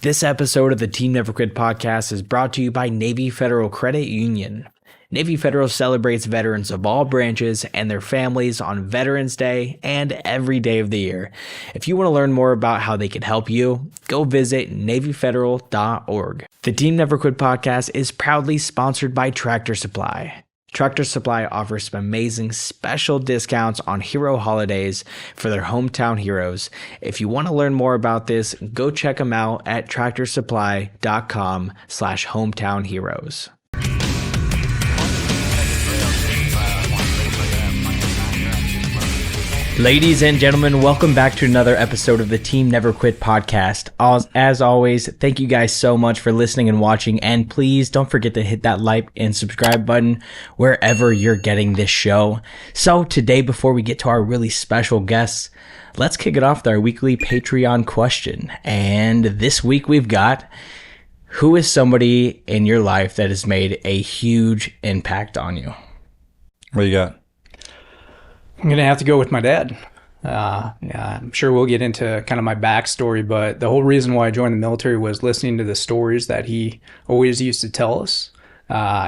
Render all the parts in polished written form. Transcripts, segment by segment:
This episode of the Team Never Quit podcast is brought to you by Navy Federal Credit Union. Navy Federal celebrates veterans of all branches and their families on Veterans Day and every day of the year. If you want to learn more about how they can help you, go visit NavyFederal.org. The Team Never Quit podcast is proudly sponsored by Tractor Supply. Tractor Supply offers some amazing special discounts on hero holidays for their hometown heroes. If you want to learn more about this, go check them out at tractorsupply.com/hometownheroes. Ladies and gentlemen, welcome back to another episode of the Team Never Quit podcast. As always, thank you guys so much for listening and watching, and please don't forget to hit that like and subscribe button wherever you're getting this show. So today, before we get to our really special guests, let's kick it off with our weekly Patreon question. And this week we've got, who is somebody in your life that has made a huge impact on you? What you got? I'm going to have to go with my dad. I'm sure we'll get into kind of my backstory, but the whole reason why I joined the military was listening to the stories that he always used to tell us.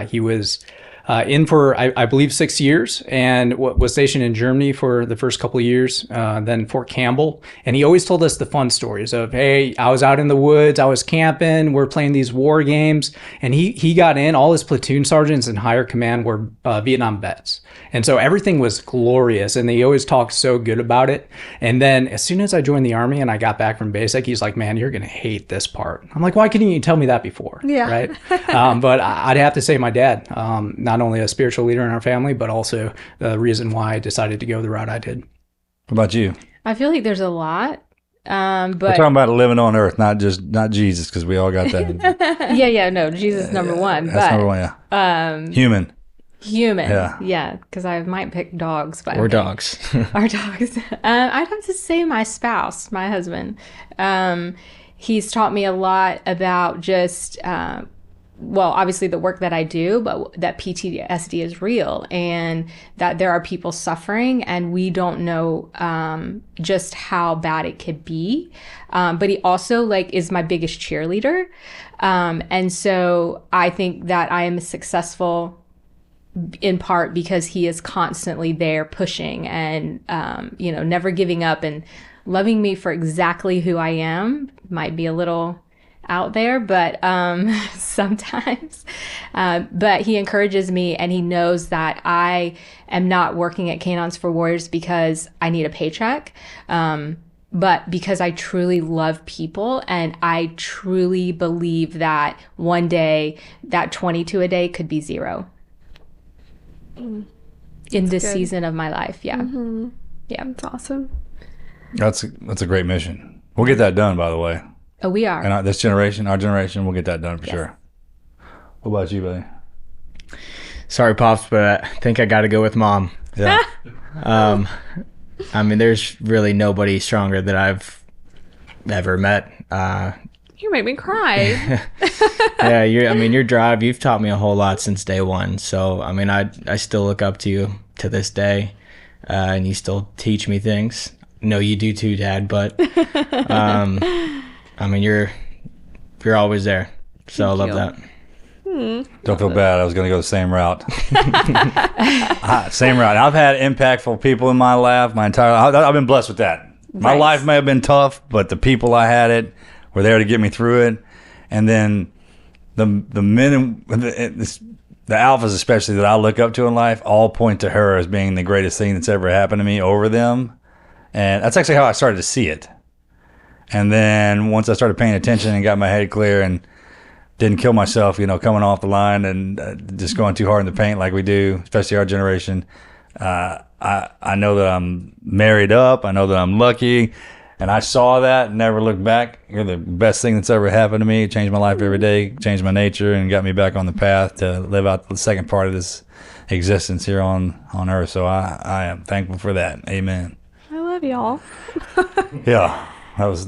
He was in for, I believe, 6 years and was stationed in Germany for the first couple of years, then Fort Campbell. And he always told us the fun stories of, hey, I was out in the woods, I was camping, we're playing these war games. And he got in, all his platoon sergeants and higher command were Vietnam vets. And so everything was glorious, and he always talked so good about it. And then as soon as I joined the Army and I got back from basic, he's like, man, you're going to hate this part. I'm like, why couldn't you tell me that before? Yeah. Right. But I'd have to say my dad, not only a spiritual leader in our family, but also the reason why I decided to go the route I did. What about you? I feel like there's a lot. But We're talking about living on earth, not Jesus, because we all got that. no, Jesus number one. That's number one, yeah. Human. Yeah, because I might pick dogs. But Or dogs. Our dogs. I'd have to say my spouse, my husband. He's taught me a lot about just, obviously the work that I do, but that PTSD is real and that there are people suffering and we don't know just how bad it could be. But he also is my biggest cheerleader. And so I think that I am successful in part because he is constantly there pushing and, never giving up and loving me for exactly who I am. Might be a little out there, but sometimes. But he encourages me and he knows that I am not working at K9s for Warriors because I need a paycheck. But because I truly love people and I truly believe that one day that 22 a day could be zero. In this season of my life. Yeah. Mm-hmm. Yeah. That's awesome. That's a great mission. We'll get that done, by the way. Oh, we are. And our generation, we'll get that done for sure. What about you, buddy? Sorry, Pops, but I think I got to go with Mom. Yeah. There's really nobody stronger that I've ever met. You made me cry. Yeah, your drive, you've taught me a whole lot since day one. So, I still look up to you to this day, and you still teach me things. No, you do too, Dad, but, you're always there. So I love that. Don't feel bad. I was going to go the same route. Same route. I've had impactful people in my life my entire life. I've been blessed with that. My life may have been tough, but the people I had it were there to get me through it. And then the men, the alphas especially that I look up to in life, all point to her as being the greatest thing that's ever happened to me over them. And that's actually how I started to see it. And then once I started paying attention and got my head clear and didn't kill myself, coming off the line and just going too hard in the paint like we do, especially our generation, I know that I'm married up. I know that I'm lucky. And I saw that and never looked back. You're the best thing that's ever happened to me. It changed my life every day, changed my nature, and got me back on the path to live out the second part of this existence here on earth. So I am thankful for that. Amen. I love y'all. Yeah, that was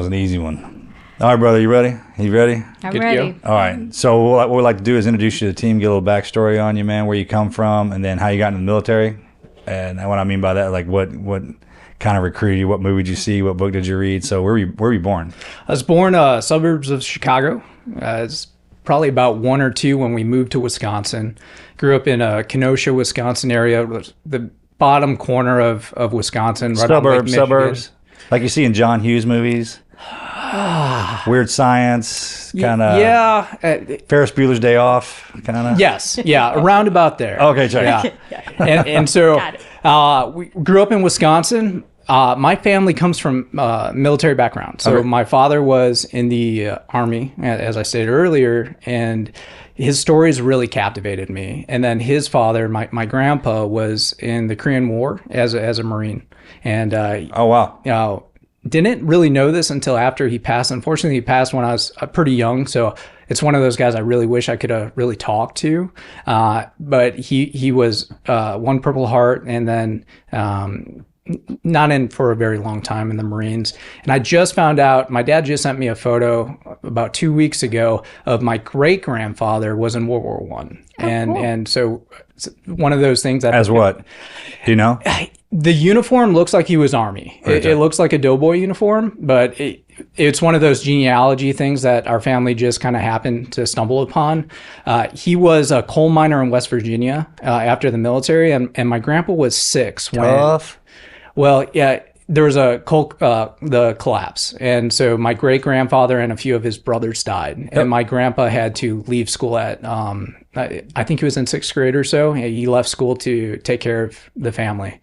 an easy one. All right, brother, you ready? You ready? I'm ready. All right. So what we'd like to do is introduce you to the team, get a little backstory on you, man, where you come from, and then how you got into the military. And what I mean by that, what kind of recruited you? What movie did you see? What book did you read? So where were you born? I was born suburbs of Chicago. It's probably about 1 or 2 when we moved to Wisconsin. Grew up in a Kenosha, Wisconsin area, the bottom corner of Wisconsin. Right on Lake Michigan. Suburbs, like you see in John Hughes movies. Weird Science, kind of. Yeah. Ferris Bueller's Day Off, kind of. Yes. Yeah. Around about there. Okay, check. Yeah. And so we grew up in Wisconsin. My family comes from military background. So my father was in the Army, as I stated earlier, and his stories really captivated me. And then his father, my grandpa, was in the Korean War as a Marine. And oh, wow. Didn't really know this until after he passed. Unfortunately, he passed when I was pretty young. So it's one of those guys I really wish I could have really talked to. But he was one Purple Heart, and then not in for a very long time in the Marines. And I just found out, my dad just sent me a photo about 2 weeks ago of my great grandfather was in World War One. And so it's one of those things that what? Do you know? The uniform looks like he was Army. It looks like a doughboy uniform, but it's one of those genealogy things that our family just kind of happened to stumble upon. He was a coal miner in West Virginia after the military, and my grandpa was 6 Tough. Well, yeah, there was the collapse. And so my great-grandfather and a few of his brothers died. Yep. And my grandpa had to leave school at, I think he was in 6th grade or so. He left school to take care of the family.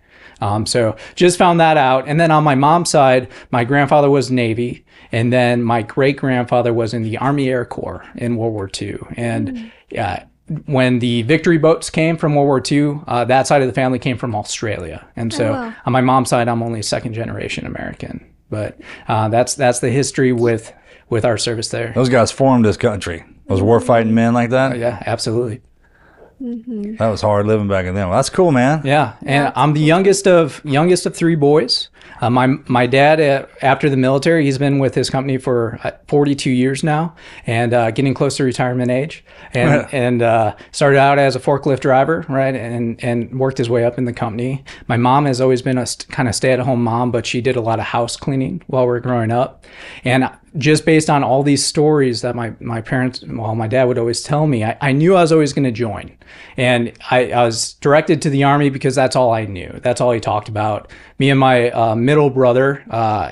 So just found that out. And then on my mom's side, my grandfather was Navy. And then my great-grandfather was in the Army Air Corps in World War II. And when the victory boats came from World War II, that side of the family came from Australia. And so on my mom's side, I'm only a 2nd-generation American. But that's the history with our service there. Those guys formed this country. Those war-fighting men like that? Yeah, absolutely. Mm-hmm. That was hard living back then. Well, that's cool, man. Yeah, and I'm the youngest of 3 boys. My dad, after the military, he's been with his company for 42 years now, and getting close to retirement age. And started out as a forklift driver, right, and worked his way up in the company. My mom has always been a kind of stay-at-home mom, but she did a lot of house cleaning while we were growing up. And just based on all these stories that my parents, well, my dad would always tell me, I knew I was always going to join. And I was directed to the Army because that's all I knew. That's all he talked about. Me and my middle brother,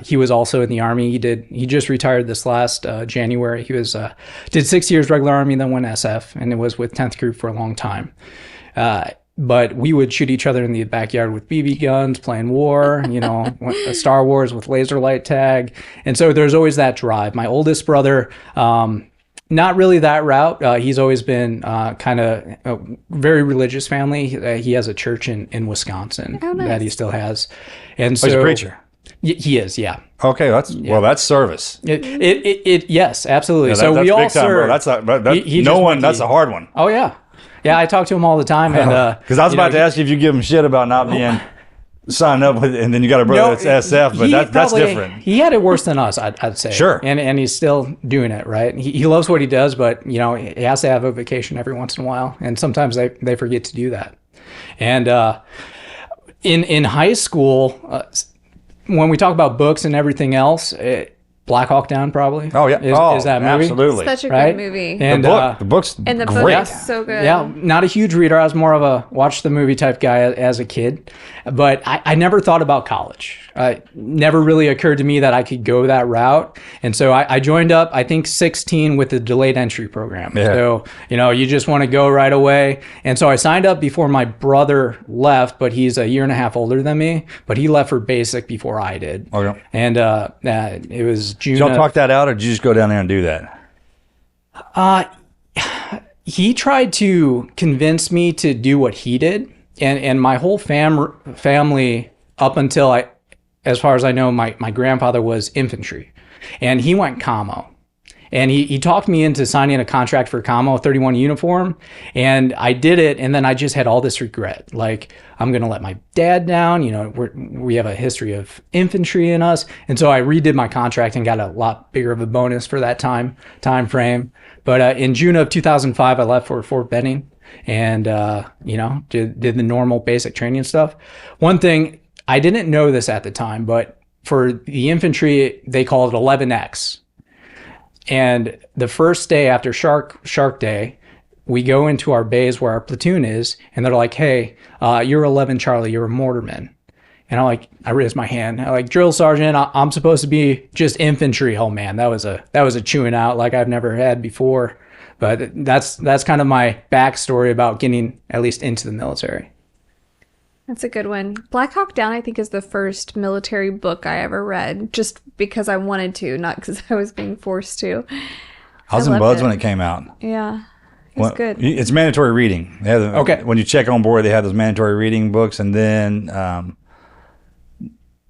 he was also in the Army. He just retired this last January. He did 6 years regular Army, then went SF, and it was with 10th Group for a long time. But we would shoot each other in the backyard with BB guns, playing war, Star Wars with laser light tag. And so there's always that drive. My oldest brother, not really that route. He's always been kind of a very religious family. He has a church in Wisconsin that he still has. And so he's a preacher. He is, yeah. Okay, that's service. Yes, absolutely. Yeah, so we all serve. That's a hard one. Oh yeah. Yeah, I talk to him all the time, and because I was about to ask you if you give him shit about not being signed up with, and then you got a brother that's SF, but that's different. He had it worse than us, I'd say. Sure, and he's still doing it, right? He loves what he does, but he has to have a vacation every once in a while, and sometimes they forget to do that. And in high school, when we talk about books and everything else. Black Hawk Down, probably. Oh yeah, is that movie? Absolutely, such a good movie. And the book's and the great. book is so good. Yeah, not a huge reader. I was more of a watch the movie type guy as a kid, but I never thought about college. Never really occurred to me that I could go that route, and so I joined up. I think 16 with the delayed entry program. Yeah. So you just want to go right away, and so I signed up before my brother left, but he's a year and a half older than me. But he left for basic before I did. Okay. And it was June. Did y'all talk that out, or did you just go down there and do that? He tried to convince me to do what he did, and my whole family up until as far as I know, my grandfather was infantry, and he went commo. And he talked me into signing a contract for commo 31 uniform, and I did it, and then I just had all this regret. Like, I'm going to let my dad down. We have a history of infantry in us. And so I redid my contract and got a lot bigger of a bonus for that time frame. But in June of 2005, I left for Fort Benning and, did the normal basic training stuff. One thing I didn't know this at the time, but for the infantry, they call it 11X. And the first day after Shark Day, we go into our bays where our platoon is, and they're like, hey, you're 11 Charlie, you're a mortarman. And I raised my hand. I'm like, drill sergeant, I'm supposed to be just infantry. Oh man, that was a chewing out like I've never had before. But that's kind of my backstory about getting at least into the military. That's a good one. Black Hawk Down, I think, is the first military book I ever read, just because I wanted to, not because I was being forced to. I was in Buds when it came out. Yeah, it's good. It's mandatory reading. They have Okay. When you check on board, they have those mandatory reading books, and then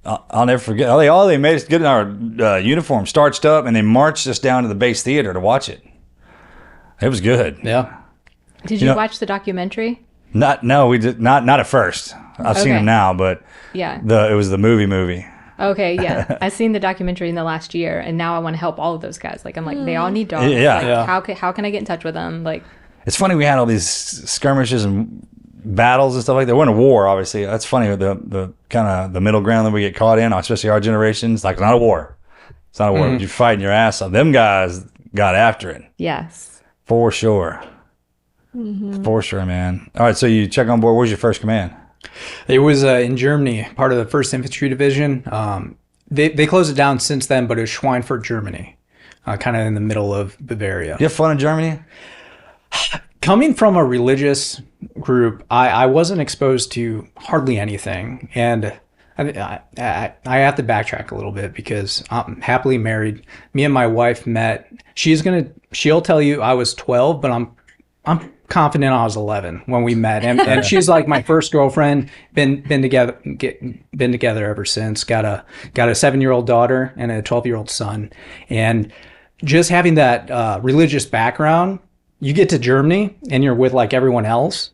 I'll never forget. All they made us get in our uniform starched up, and they marched us down to the base theater to watch it. It was good. Yeah. Did you watch the documentary? No, we did not at first. I've seen them now, but yeah, it was the movie. Okay, yeah, I've seen the documentary in the last year, and now I want to help all of those guys. Like, I'm like, they all need dogs. Yeah. Like, Yeah. How can I get in touch with them? Like, It's funny we had all these skirmishes and battles and stuff like that. We're in a war, obviously. That's funny, the kind of the middle ground that we get caught in, especially our generation. It's like, it's not a war. It's not a war. You're fighting your ass off. Them guys got after it. yes. For sure. For sure, man. All right, so you check on board. Where's your first command? It was in Germany, part of the 1st Infantry Division. They closed it down since then, but it was Schweinfurt, Germany, kind of in the middle of Bavaria. You have fun in Germany? Coming from a religious group, I wasn't exposed to hardly anything. And I have to backtrack a little bit because I'm happily married. Me and my wife met. She'll tell you I was 12, but I'm confident I was 11 when we met, and she's like my first girlfriend. Been together ever since. Got a 7-year-old daughter and a 12-year-old son, and just having that religious background, you get to Germany and you're with like everyone else.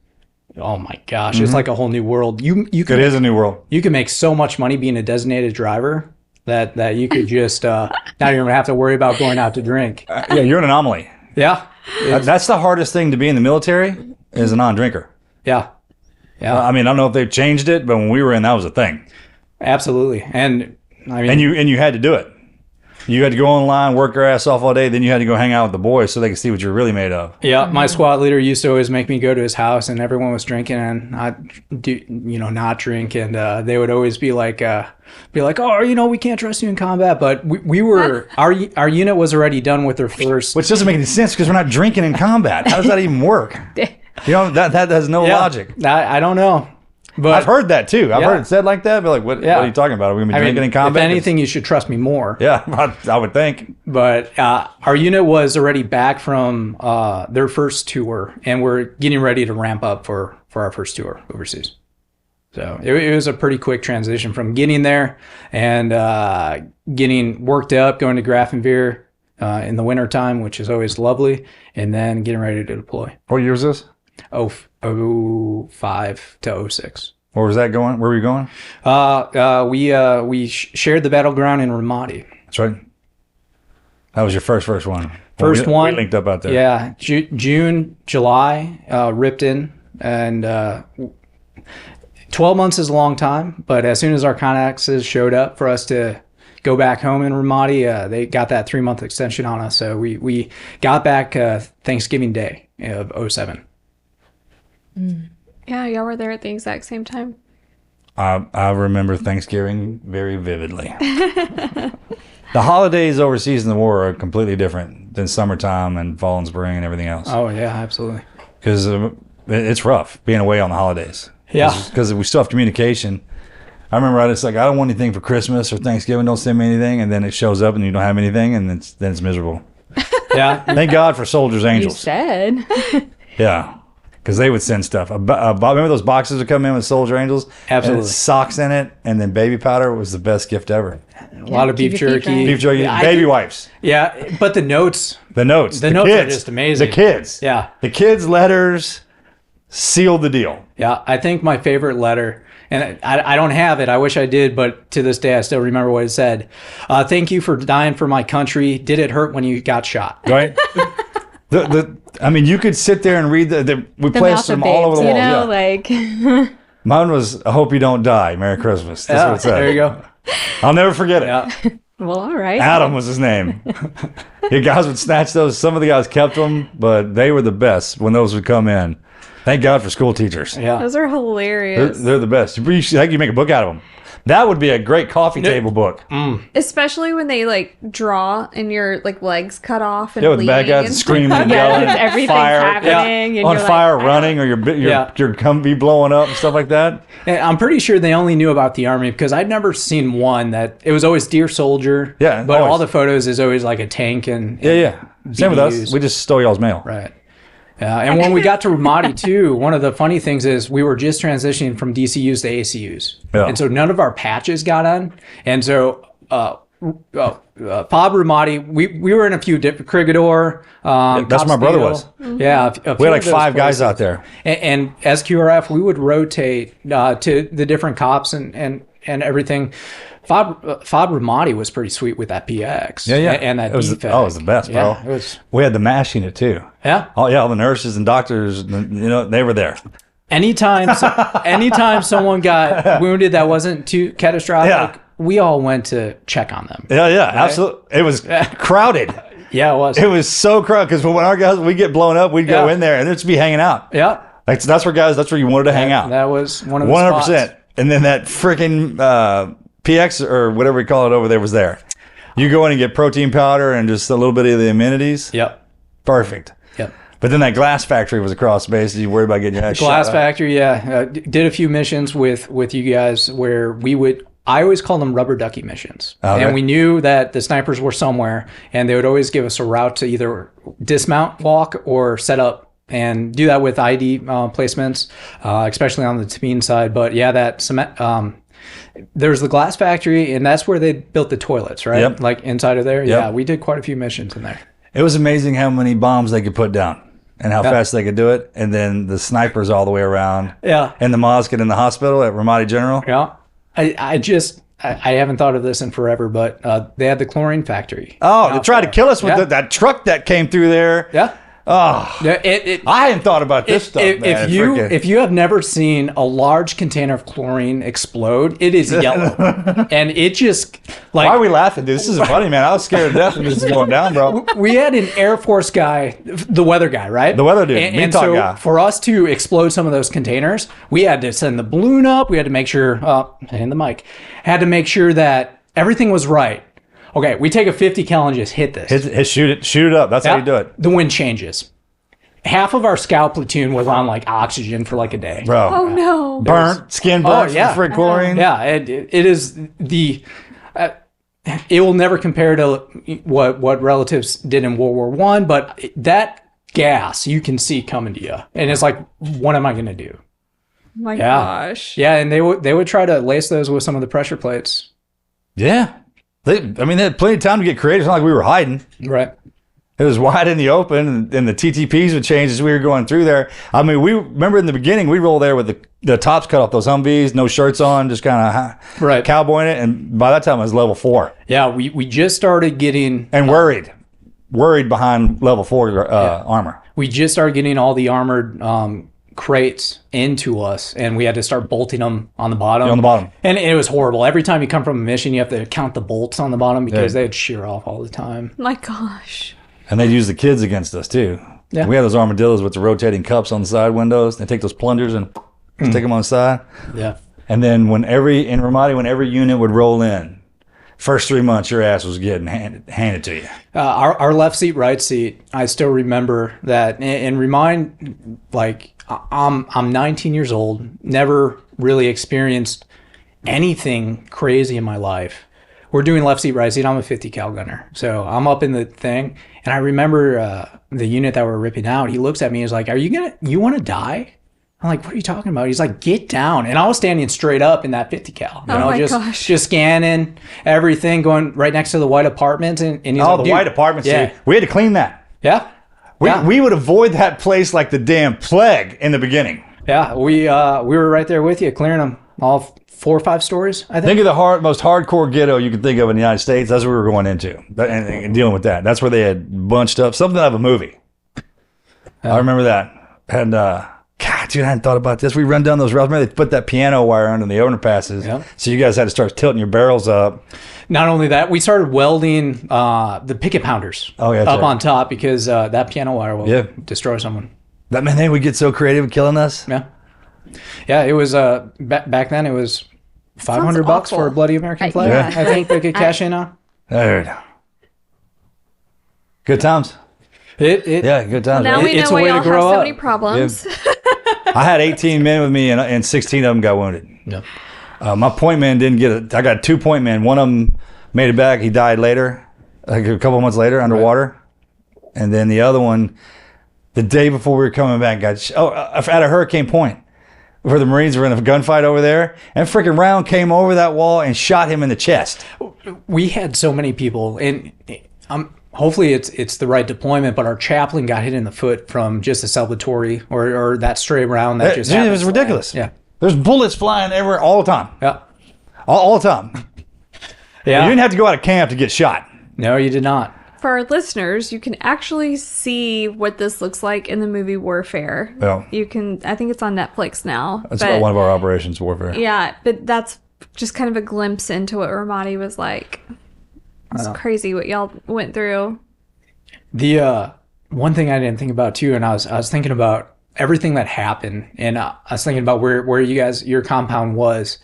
Oh my gosh, it's like a whole new world. It is a new world. You can make so much money being a designated driver that you could just not even have to worry about going out to drink. Yeah, you're an anomaly. Yeah. That's the hardest thing to be in the military is a non-drinker. Yeah. I mean, I don't know if they've changed it, but when we were in, that was a thing. Absolutely. And I mean, and you had to do it. You had to go online, work your ass off all day. Then you had to go hang out with the boys so they could see what you're really made of. Yeah, my squad leader used to always make me go to his house, and everyone was drinking, and I'd not drink, and they would always be like, oh, we can't trust you in combat. But we were our unit was already done with their first, which doesn't make any sense because we're not drinking in combat. How does that even work? That has no logic. I don't know. But I've heard that too. I've heard it said like that. But like, what are you talking about? Are we going to be drinking in combat? If anything, you should trust me more. Yeah, I would think. But our unit was already back from their first tour, and we're getting ready to ramp up for our first tour overseas. So it was a pretty quick transition from getting there and getting worked up, going to Grafenwehr in the wintertime, which is always lovely, and then getting ready to deploy. What year was this? 05 to 06. Where was that going? Where were you going? We shared the battleground in Ramadi. That's right. That was your first one. First one. We linked up out there. Yeah, June, July, ripped in, and 12 months is a long time. But as soon as our connexes showed up for us to go back home in Ramadi, they got that 3-month extension on us. So we got back Thanksgiving Day of 07. Yeah, y'all were there at the exact same time. I remember Thanksgiving very vividly. The holidays overseas in the war are completely different than summertime and fall and spring and everything else. Oh, yeah, absolutely. Because it's rough being away on the holidays. Yeah. Because we still have communication. I remember I don't want anything for Christmas or Thanksgiving. Don't send me anything. And then it shows up and you don't have anything. And then it's miserable. Yeah. Thank God for Soldiers Angels. You said. Yeah. Because they would send stuff. Remember those boxes that come in with Soldier Angels? Absolutely. And socks in it, and then baby powder was the best gift ever. A lot of beef jerky. Beef jerky, baby wipes. Yeah, but the notes. The notes are just amazing. The kids. Yeah. The kids' letters sealed the deal. Yeah, I think my favorite letter, and I don't have it. I wish I did, but to this day I still remember what it said. Thank you for dying for my country. Did it hurt when you got shot? Right? I mean, you could sit there and read we placed them all over the wall. Like Mine was, I hope you don't die. Merry Christmas. That's what it said. There you go. I'll never forget it. Yeah. Well, all right. Adam was his name. The guys would snatch those. Some of the guys kept them, but they were the best when those would come in. Thank God for school teachers. Yeah. Those are hilarious. They're the best. You think you make a book out of them. That would be a great coffee table book. Especially when they like draw and your like legs cut off and Yeah, with the bad bleeding guys and screaming and Yeah, yelling. because everything's fire, happening. And on you're fire, like, running, or your Humvee blowing up and stuff like that. And I'm pretty sure they only knew about the Army because I'd never seen one that it was always Dear Soldier. Yeah, but always. all the photos is always like a tank and Yeah. Same with us. BDUs. We just stole y'all's mail. Right. And when we got to Ramadi too, one of the funny things is we were just transitioning from DCUs to ACUs. Yeah. And so none of our patches got on. And so Bob Ramadi, we were in a few different Crigador. That's where my brother was. Yeah. We had like 5 guys out there. And as QRF, we would rotate to the different cops and everything. Fob Ramadi was pretty sweet with that PX. Yeah. And that it was, defect. it was the best, bro. Yeah, it was, We had the MASH unit too. yeah. All the nurses and doctors, they were there. Anytime someone got wounded that wasn't too catastrophic, Yeah. we all went to check on them. Yeah, absolutely. It was crowded. Yeah, it was. It was so crowded because when our guys we get blown up, we'd go Yeah. in there and they'd just be hanging out. Yeah. Like that's where you wanted to hang out. That was one of the 100%. spots. And then that freaking PX or whatever we call it over there was there. You go in and get protein powder and just a little bit of the amenities. Yep. Perfect. Yep. But then that glass factory was across the base. You worried about getting your ass Glass shot up. factory, yeah. Did a few missions with you guys where I always call them rubber ducky missions. Okay. And we knew that the snipers were somewhere and they would always give us a route to either dismount, walk, or set up and do that with ID placements, especially on the Tabine side. But yeah, that cement, there's the glass factory and that's where they built the toilets, right? Yep. Like inside of there. Yep. Yeah, we did quite a few missions in there. It was amazing how many bombs they could put down and how fast they could do it. And then the snipers all the way around. Yeah. And the Mosque in the hospital at Ramadi General. Yeah. I haven't thought of this in forever, but they had the chlorine factory. Oh, they tried to kill us with Yeah. that truck that came through there. Yeah. Oh, Yeah, I hadn't thought about this stuff, man. If you have never seen a large container of chlorine explode, it is yellow, and it just like Why are we laughing, dude? This isn't funny, man. I was scared to death when this is going down, bro. we had an Air Force guy, the weather guy, right? The weather dude, and meat so guy. for us to explode some of those containers, we had to send the balloon up. We had to make sure, and the mic had to make sure that everything was right. Okay, we take a 50 cal and just hit this. Shoot it up. That's how you do it, The wind changes. Half of our scout platoon was on like oxygen for like a day. bro. Oh no. Burnt, skin burnt yeah. from chlorine. Yeah, it is the. It will never compare to what relatives did in World War One, but that gas you can see coming to you, and it's like, what am I going to do? My Yeah. gosh. Yeah, and they would try to lace those with some of the pressure plates. Yeah. They had plenty of time to get creative. It's not like we were hiding. Right. It was wide in the open, and the TTPs would change as we were going through there. I mean, we remember in the beginning, we roll there with the tops cut off, those Humvees, no shirts on, just kind of Right. cowboying it. And by that time, it was level 4. Yeah, we just started getting And worried behind level 4 armor. we just started getting all the armored crates into us, and we had to start bolting them on the bottom. On the bottom. And it was horrible. Every time you come from a mission, you have to count the bolts on the bottom because Yeah. they'd shear off all the time. My gosh. And they'd use the kids against us, too. Yeah. We had those armadillos with the rotating cups on the side windows. They take those plungers and stick them on the side. Yeah. And then in Ramadi, when every unit would roll in, first 3 months, your ass was getting handed to you. Our left seat, right seat, I still remember that. And remind, like, I'm 19 years old, never really experienced anything crazy in my life. We're doing left seat, right seat. I'm a 50 cal gunner. So I'm up in the thing. And I remember the unit that we're ripping out, he looks at me and is like, you want to die? I'm like, what are you talking about? He's like, get down. And I was standing straight up in that 50 cal. You Oh know, my just, gosh. just scanning everything, going right next to the white apartments. And he's Oh, like, the "Dude." white apartments. Yeah. See, we had to clean that. Yeah. Yeah. We would avoid that place like the damn plague in the beginning. Yeah. We were right there with you, clearing them all 4 or 5 stories, I think. Think of the most hardcore ghetto you could think of in the United States. That's what we were going into and dealing with that. That's where they had bunched up something out of a movie. I remember that. And God, dude, I hadn't thought about this. We run down those routes. Remember they put that piano wire under the overpasses. Yep. So you guys had to start tilting your barrels up. Not only that, we started welding the picket pounders up on top because that piano wire will destroy someone. That man, they would get so creative with killing us. Yeah. Yeah, it was back then it was $500 for a bloody American flag. Yeah. I think they could cash in on. Dude. Good times. Yeah, good times. Now right? we know why y'all have so many problems. I had 18 men with me, and 16 of them got wounded. Yeah. My point man didn't get it. I got 2 point men. One of them made it back. He died later, like a couple months later, underwater. Right. And then the other one, the day before we were coming back, got at a Hurricane Point, where the Marines were in a gunfight over there, and a freaking round came over that wall and shot him in the chest. We had so many people, and hopefully it's the right deployment, but our chaplain got hit in the foot from just a celebratory or that stray round that just happened. It was ridiculous. Yeah. There's bullets flying everywhere all the time. Yeah. All the time. Yeah. You didn't have to go out of camp to get shot. No, you did not. For our listeners, you can actually see what this looks like in the movie Warfare. Yeah. You can, I think it's on Netflix now. That's about one of our operations, Warfare. Yeah, but that's just kind of a glimpse into what Ramadi was like. It's crazy what y'all went through. The one thing I didn't think about too, and I was thinking about everything that happened, and I was thinking about where you guys, your compound was.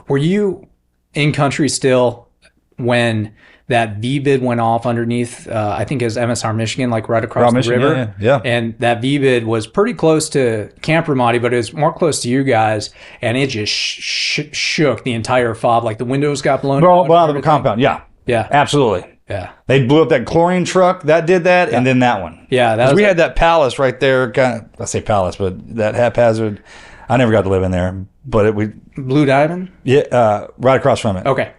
Were you in country still when that VBID went off underneath, I think it was MSR Michigan, like right across the river? Yeah. And that VBID was pretty close to Camp Ramadi, but it was more close to you guys, and it just shook the entire fob. Like the windows got blown out of the compound, yeah. Yeah. Absolutely. Yeah. They blew up that chlorine truck. That did that, and then that one. Yeah. We had that palace right there. Kind of, I say palace, but that haphazard. I never got to live in there, but we Blue Diamond? Yeah, right across from it. Okay.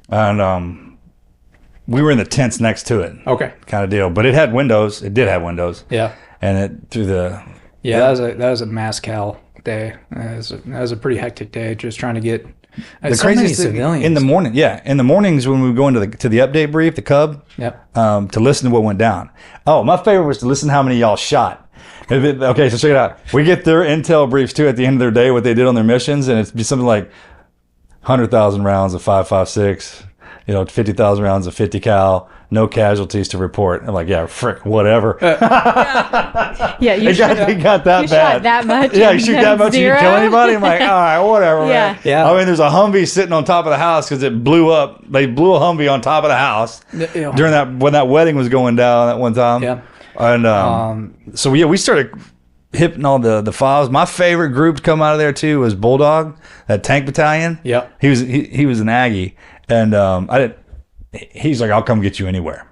And we were in the tents next to it. Okay. Kind of deal. But it had windows. It did have windows. Yeah. And it through the that was a mass cal day. That was a pretty hectic day, just trying to get the craziest civilians in the morning. Yeah, in the mornings when we would go into the update brief, the Cub. Yep. To listen to what went down. Oh, my favorite was to listen to how many y'all shot. Okay, so check it out. We get their intel briefs too at the end of their day, what they did on their missions, and it's be something like 100,000 rounds of 5.56, 50,000 rounds of 50 cal, no casualties to report. I'm like, yeah, frick, whatever. Yeah, you got that bad. Shot that much. Yeah, you shoot that much, you can kill anybody. I'm like, all right, whatever, man. Yeah. I mean, there's a Humvee sitting on top of the house because it blew up. They blew a Humvee on top of the house during when that wedding was going down that one time. Yeah. And so we started hitting all the files. My favorite group to come out of there too was Bulldog, that tank battalion. Yep. He was an Aggie, and he's like, I'll come get you anywhere,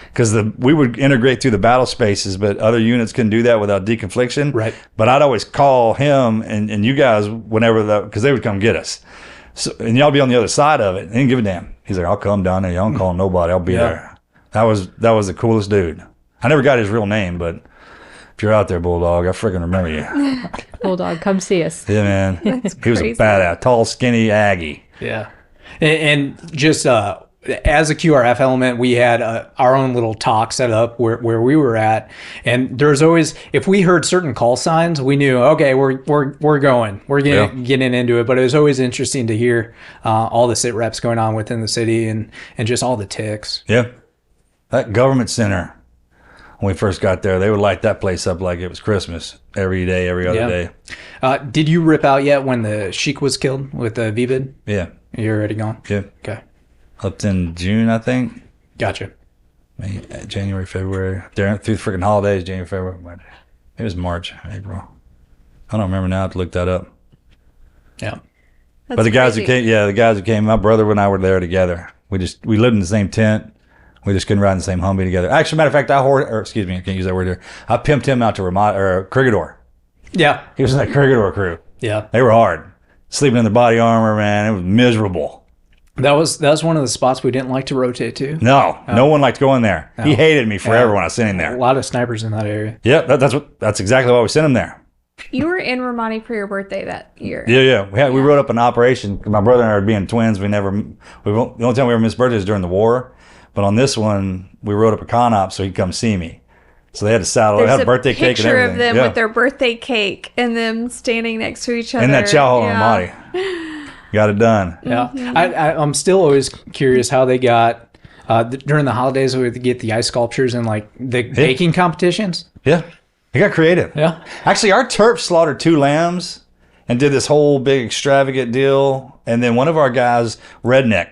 because we would integrate through the battle spaces, but other units couldn't do that without deconfliction. Right. But I'd always call him and you guys whenever because they would come get us. So, and y'all be on the other side of it. He didn't give a damn. He's like, I'll come down there. Y'all don't call nobody. I'll be there. That was the coolest dude. I never got his real name, but if you're out there, Bulldog, I freaking remember you. Bulldog, come see us. Yeah, man. He was a badass, tall, skinny Aggie. Yeah. And just as a QRF element, we had our own little talk set up where we were at, and there's always, if we heard certain call signs, we knew, okay, we're going, we're getting into it. But it was always interesting to hear all the sit reps going on within the city and just all the ticks. Yeah, that government center. When we first got there, they would light that place up like it was Christmas every day, every other day. Did you rip out yet when the Sheik was killed with the VBID? Yeah. You're already gone? Yeah. Okay. Up in June, I think. Gotcha. May, January, February. Through the freaking holidays, January, February. It was March, April. I don't remember now. I have to look that up. Yeah. That's but the guys crazy. the guys who came, my brother and I were there together. We lived in the same tent. We just couldn't ride in the same Humvee together. Actually, matter of fact, excuse me, I can't use that word here. I pimped him out to Ramadi or Crigador. Yeah. He was in that Crigador crew. Yeah. They were hard. Sleeping in their body armor, man. It was miserable. That was one of the spots we didn't like to rotate to. No one liked going there. No. He hated me forever when I sent him there. A lot of snipers in that area. Yeah, that's exactly why we sent him there. You were in Ramadi for your birthday that year. Yeah. We wrote up an operation. My brother and I were being twins. The only time we ever missed birthdays was during the war. But on this one, we wrote up a con op so he'd come see me. So they had to saddle. They There's had a birthday cake and picture everything. of them Yeah. with their birthday cake and them standing next to each other. And that chow hall in Ramadi. Got it done. Yeah, I'm still always curious how they got during the holidays. We would get the ice sculptures and like the baking competitions. Yeah. They got creative. Yeah. Actually, our Terp slaughtered 2 lambs and did this whole big extravagant deal. And then one of our guys, redneck,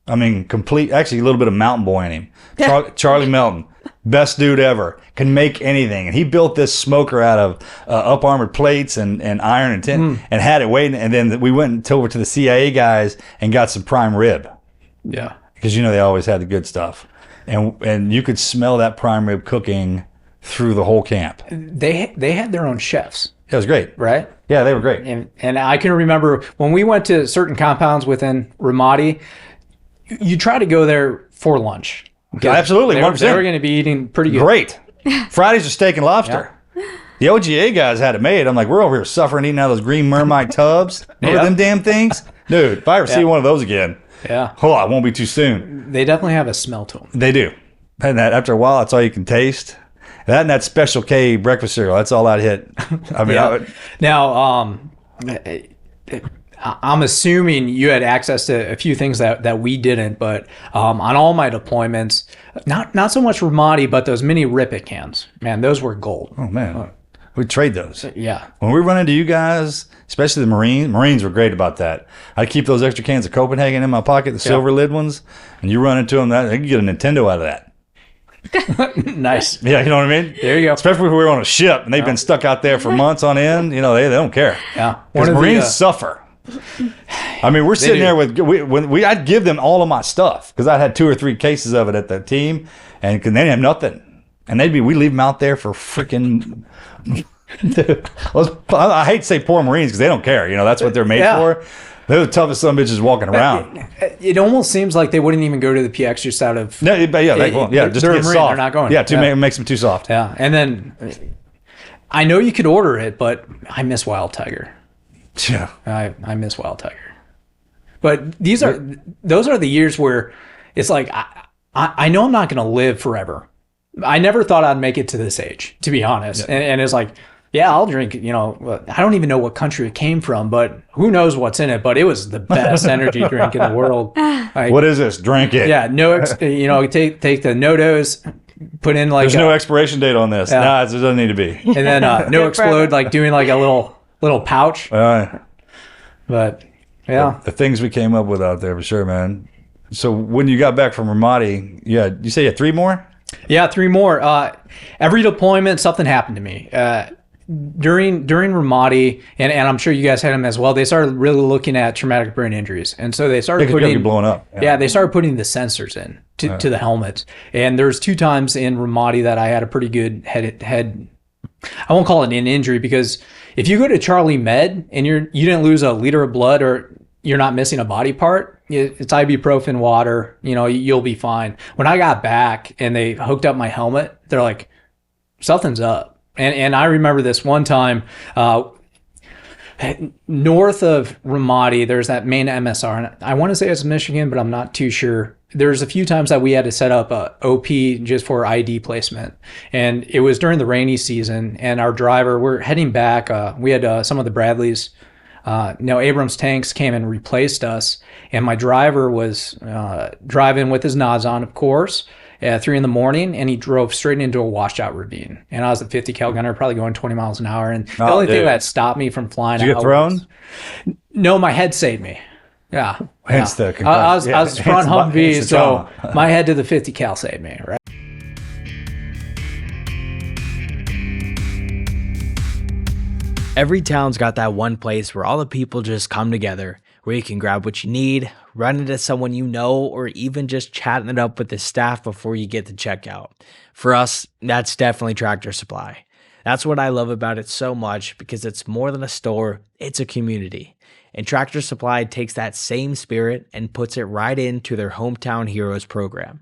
I mean, actually a little bit of mountain boy in him. Charlie Melton, best dude ever, can make anything. And he built this smoker out of up armored plates and iron and tin and had it waiting. And then we went over to the CIA guys and got some prime rib. Yeah. Because, you know, they always had the good stuff. And you could smell that prime rib cooking through the whole camp. They had their own chefs, It was great. right? Yeah, they were great. And I can remember when we went to certain compounds within Ramadi, you try to go there for lunch. Absolutely, They 100%. were going to be eating pretty good. Great. Fridays are steak and lobster. The OGA guys had it made. I'm like, we're over here suffering eating out of those green mermaid tubs. Remember them damn things? Dude, if I ever see one of those again, Yeah. oh, it won't be too soon. They definitely have a smell to them. They do. And that after a while, that's all you can taste. That and that Special K breakfast cereal, that's all I'd hit. I mean, Now, I'm assuming you had access to a few things that we didn't, but on all my deployments, not so much Ramadi, but those mini Ripit cans, man, those were gold. oh, man. We'd trade those. Yeah. When we run into you guys, especially the Marines were great about that. I'd keep those extra cans of Copenhagen in my pocket, the silver lid ones, and you run into them, you can get a Nintendo out of that. Nice. Yeah, you know what I mean? There you go. Especially if we were on a ship and they've been stuck out there for months on end, you know, they don't care. Yeah. Because Marines suffer. I mean, we're sitting do. there with, I'd give them all of my stuff because I had 2 or 3 cases of it at the team and they didn't have nothing. And we leave them out there for freaking, I hate to say poor Marines because they don't care. You know, that's what they're made for. They're the toughest son of bitches walking around. It almost seems like they wouldn't even go to the PX just out of... No, but yeah, they won't. Yeah, just to they're a get Marine, soft. they're not going. Yeah, makes them too soft. Yeah, and then I know you could order it, but I miss Wild Tiger. Yeah. I miss Wild Tiger. But those are the years where it's like I know I'm not going to live forever. I never thought I'd make it to this age, to be honest. Yeah. And it's like, yeah, I'll drink, you know, I don't even know what country it came from, but who knows what's in it. But it was the best energy drink in the world. Like, what is this? Drink it. Yeah, take the no-dose, put in like... There's no expiration date on this. Yeah. Nah, it doesn't need to be. And then no explode, like doing like a little pouch. But, yeah. The things we came up with out there for sure, man. So when you got back from Ramadi, you say you had 3 more? Yeah, 3 more. Every deployment, something happened to me. During Ramadi, and I'm sure you guys had them as well, they started really looking at traumatic brain injuries. And so they started putting... blowing up. Yeah, they started putting the sensors in to the helmets. And there's 2 times in Ramadi that I had a pretty good head... I won't call it an injury because if you go to Charlie Med and you didn't lose a liter of blood or you're not missing a body part, it's ibuprofen water, you know, you'll be fine. When I got back and they hooked up my helmet, they're like, something's up. And I remember this one time, north of Ramadi, there's that main MSR. And I want to say it's Michigan, but I'm not too sure. There's a few times that we had to set up a OP just for ID placement. And it was during the rainy season. And our driver, we're heading back. We had some of the Bradleys. Abrams tanks came and replaced us. And my driver was driving with his nods on, of course, at 3 a.m, and he drove straight into a washout ravine. And I was a 50 cal gunner, probably going 20 miles an hour. And the only thing that stopped me from flying Did you get thrown? No, my head saved me. Yeah. Hence the I was front Humvee, so my head to the 50 cal saved me, right? Every town's got that one place where all the people just come together, where you can grab what you need, run into someone you know, or even just chatting it up with the staff before you get to checkout. For us, that's definitely Tractor Supply. That's what I love about it so much because it's more than a store, it's a community. And Tractor Supply takes that same spirit and puts it right into their Hometown Heroes program,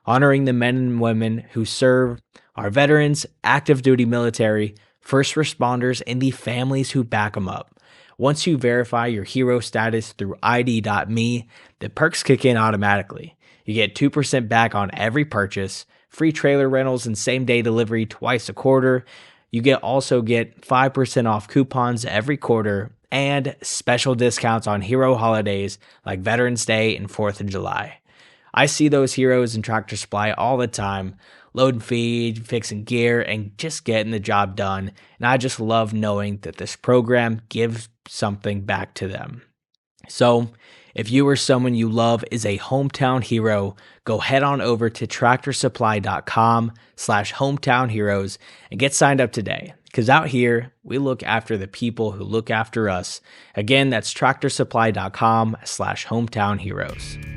honoring the men and women who serve, our veterans, active duty military, first responders, and the families who back them up. Once you verify your hero status through ID.me, the perks kick in automatically. You get 2% back on every purchase, free trailer rentals and same-day delivery twice a quarter. You also get 5% off coupons every quarter and special discounts on hero holidays like Veterans Day and 4th of July. I see those heroes in Tractor Supply all the time, loading feed, fixing gear, and just getting the job done. And I just love knowing that this program gives something back to them. So if you or someone you love is a hometown hero, go head on over to tractorsupply.com/hometownheroes and get signed up today. Because out here, we look after the people who look after us. Again, that's tractorsupply.com/hometownheroes.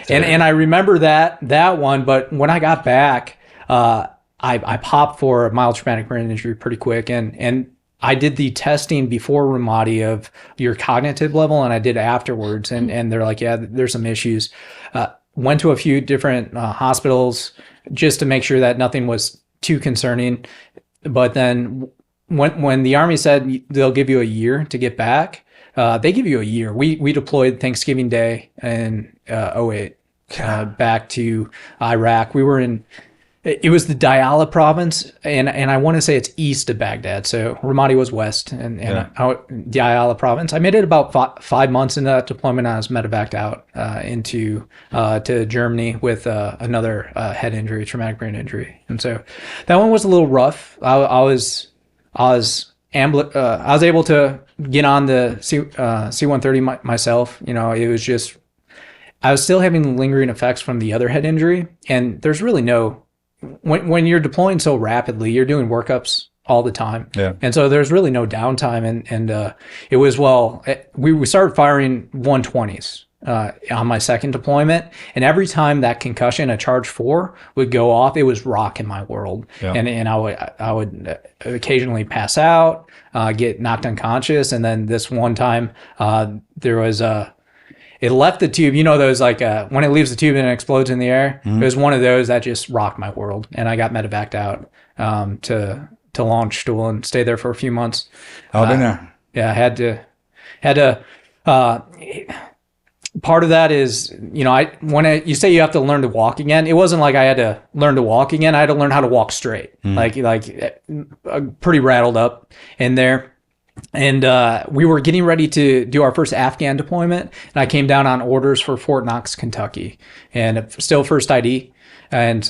And I remember that one, but when I got back, I popped for a mild traumatic brain injury pretty quick, and I did the testing before Ramadi of your cognitive level, and I did afterwards, and they're like, yeah, there's some issues. Went to a few different hospitals just to make sure that nothing was too concerning. But then when the Army said they'll give you a year to get back, they give you a year. We deployed Thanksgiving Day in 2008 back to Iraq. We were it was the Diyala province, and I want to say it's east of Baghdad. So Ramadi was west, and Diyala province. I made it about 5 months into that deployment. I was Medivacked out to Germany with another head injury, traumatic brain injury, and so that one was a little rough. I was able to get on the C-130 myself. You know, it was just I was still having lingering effects from the other head injury, and there's really no. When you're deploying so rapidly, you're doing workups all the time. Yeah. And so there's really no downtime. And it was, we started firing 120s on my second deployment. And every time that concussion, a charge 4 would go off, it was rocking my world. Yeah. And I would occasionally pass out, get knocked unconscious. And then this one time there was it left the tube, you know, those like when it leaves the tube and it explodes in the air. Mm-hmm. It was one of those that just rocked my world, and I got Medivacked out to launch stool and stay there for a few months. I've been there. Yeah, I had to. Part of that is, you know, you say you have to learn to walk again. It wasn't like I had to learn to walk again. I had to learn how to walk straight. Mm-hmm. Like pretty rattled up in there. And we were getting ready to do our first Afghan deployment, and I came down on orders for Fort Knox, Kentucky, and still first ID. And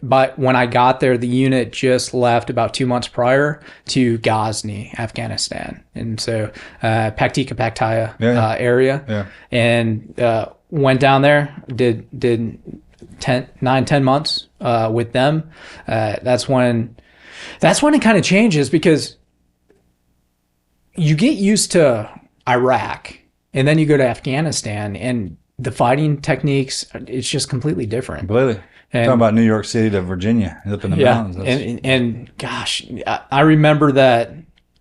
but when I got there, the unit just left about 2 months prior to Ghazni, Afghanistan, and so Paktika Paktaya area, and went down there, did 9-10 months with them. That's when it kind of changes, because you get used to Iraq, and then you go to Afghanistan, and the fighting techniques, it's just completely different. Completely. And, talking about New York City to Virginia, up in the mountains. And gosh, I remember that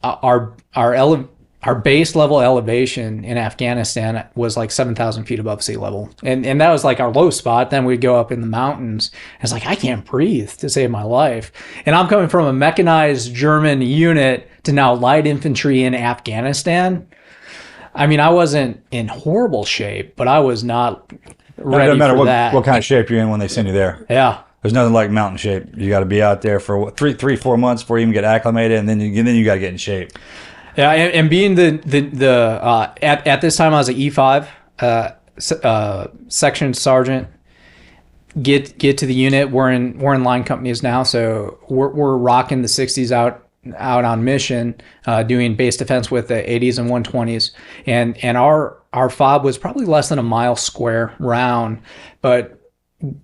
our base level elevation in Afghanistan was like 7,000 feet above sea level. And that was like our low spot. Then we'd go up in the mountains. It's like, I can't breathe to save my life. And I'm coming from a mechanized German unit to now light infantry in Afghanistan. I mean, I wasn't in horrible shape, but I was not ready for that. What kind of shape you're in when they send you there. Yeah. There's nothing like mountain shape. You got to be out there for 3-4 months before you even get acclimated, and then you got to get in shape. Yeah, and being at this time I was an E5 section sergeant. Get to the unit. We're in line companies now, so we're rocking the 60s out on mission, doing base defense with the 80s and 120s, and our fob was probably less than a mile square round, but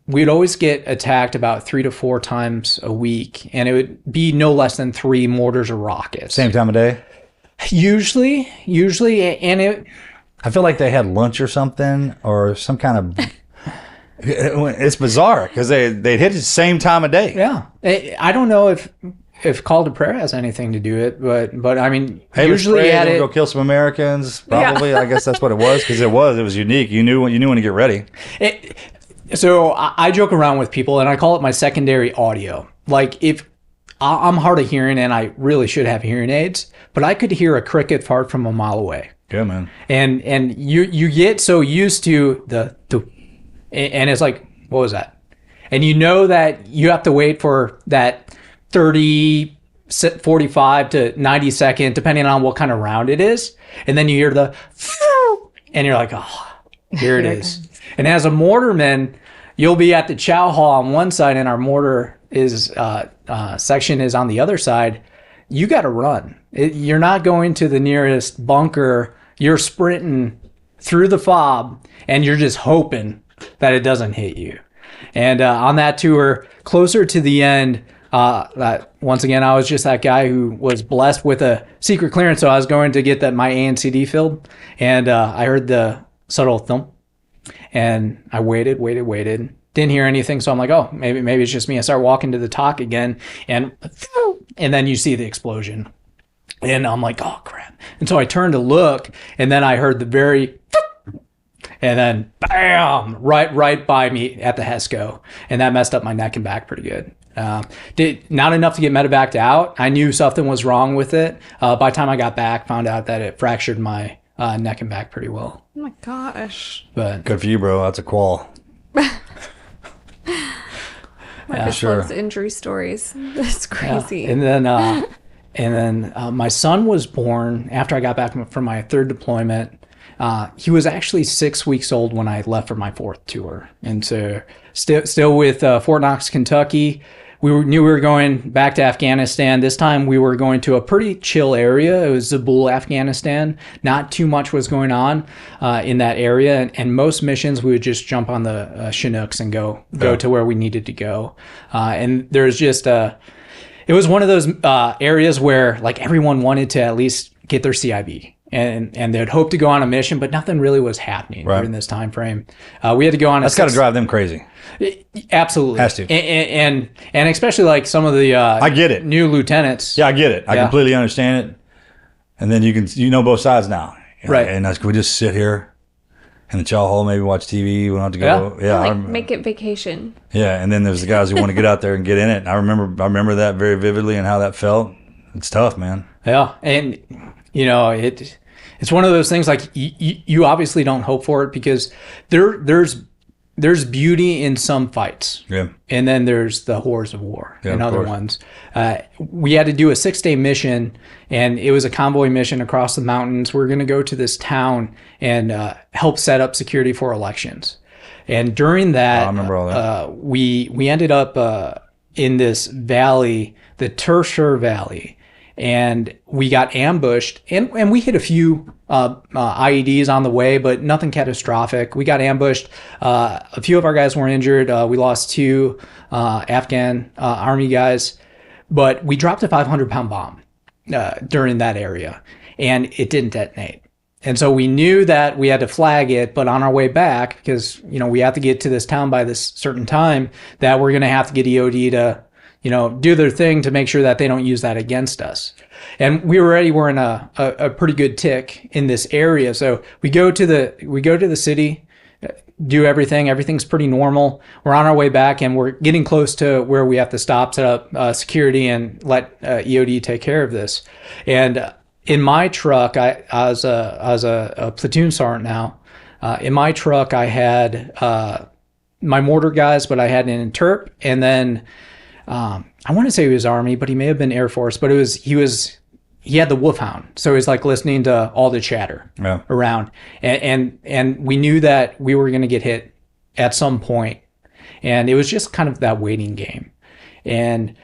we'd always get attacked about 3 to 4 times a week, and it would be no less than 3 mortars or rockets. Same time of day? Usually, and it. I feel like they had lunch or something, or some kind of. It's bizarre because they'd hit the same time of day. Yeah, I don't know if call to prayer has anything to do it, but I mean, usually had it. Go kill some Americans, probably. Yeah. I guess that's what it was, because it was unique. You knew when to get ready. So I joke around with people, and I call it my secondary audio. Like, if I'm hard of hearing, and I really should have hearing aids, but I could hear a cricket fart from a mile away. Good, man. And you get so used to and it's like, what was that? And you know that you have to wait for that 30, 45 to 90 second, depending on what kind of round it is. And then you hear the, and you're like, oh, here it is. And as a mortarman, you'll be at the chow hall on one side and our mortar is section is on the other side. You got to run. You're not going to the nearest bunker. You're sprinting through the fob and you're just hoping that it doesn't hit you. And on that tour, closer to the end, once again, I was just that guy who was blessed with a secret clearance. So I was going to get my ANCD filled, and I heard the subtle thump, and I waited. Didn't hear anything. So I'm like, oh, maybe it's just me. I start walking to the talk again, and then you see the explosion. And I'm like, oh, crap. And so I turned to look, and then I heard the very... And then, bam, right by me at the HESCO. And that messed up my neck and back pretty good. Not enough to get Medivacked out. I knew something was wrong with it. By the time I got back, found out that it fractured my neck and back pretty well. Oh my gosh. But Good for you, bro. That's a qual. Marcus loves injury stories. That's crazy. Yeah. And then my son was born after I got back from my third deployment. He was actually 6 weeks old when I left for my fourth tour. And so still with Fort Knox, Kentucky, knew we were going back to Afghanistan. This time we were going to a pretty chill area. It was Zabul, Afghanistan. Not too much was going on in that area. And most missions, we would just jump on the Chinooks and go to where we needed to go. And there's just it was one of those areas where like everyone wanted to at least get their CIB. And they'd hope to go on a mission, but nothing really was happening during this time frame. We had to go on. That's got to drive them crazy. Absolutely, has to, and especially like some of the I get it. New lieutenants. Yeah, I get it. I completely understand it. And then you know both sides now, right? And we just sit here in the chow hall, maybe watch TV. We don't have to go. Yeah, make it vacation. Yeah, and then there's the guys who want to get out there and get in it. And I remember that very vividly and how that felt. It's tough, man. Yeah, and it's one of those things like you obviously don't hope for it because there's beauty in some fights. Yeah. And then there's the horrors of war and other course. ones. We had to do a 6-day mission, and it was a convoy mission across the mountains. We're going to go to this town and help set up security for elections. And during that, I remember all that. We ended up in this valley, the Tershur Valley. And we got ambushed, and we hit a few IEDs on the way, but nothing catastrophic. We got ambushed. A few of our guys were injured. We lost 2 Afghan army guys, but we dropped a 500-pound bomb during that area, and it didn't detonate. And so we knew that we had to flag it, but on our way back, because we have to get to this town by this certain time, that we're going to have to get EOD to do their thing to make sure that they don't use that against us. And we already were in a pretty good tick in this area. So we go to the city, do everything. Everything's pretty normal. We're on our way back, and we're getting close to where we have to stop, set up security, and let EOD take care of this. And in my truck, I was a platoon sergeant now. In my truck, I had my mortar guys, but I had an interp, and then I want to say he was Army, but he may have been Air Force. But he had the Wolfhound, so he was like listening to all the chatter around, and we knew that we were going to get hit at some point, and it was just kind of that waiting game, and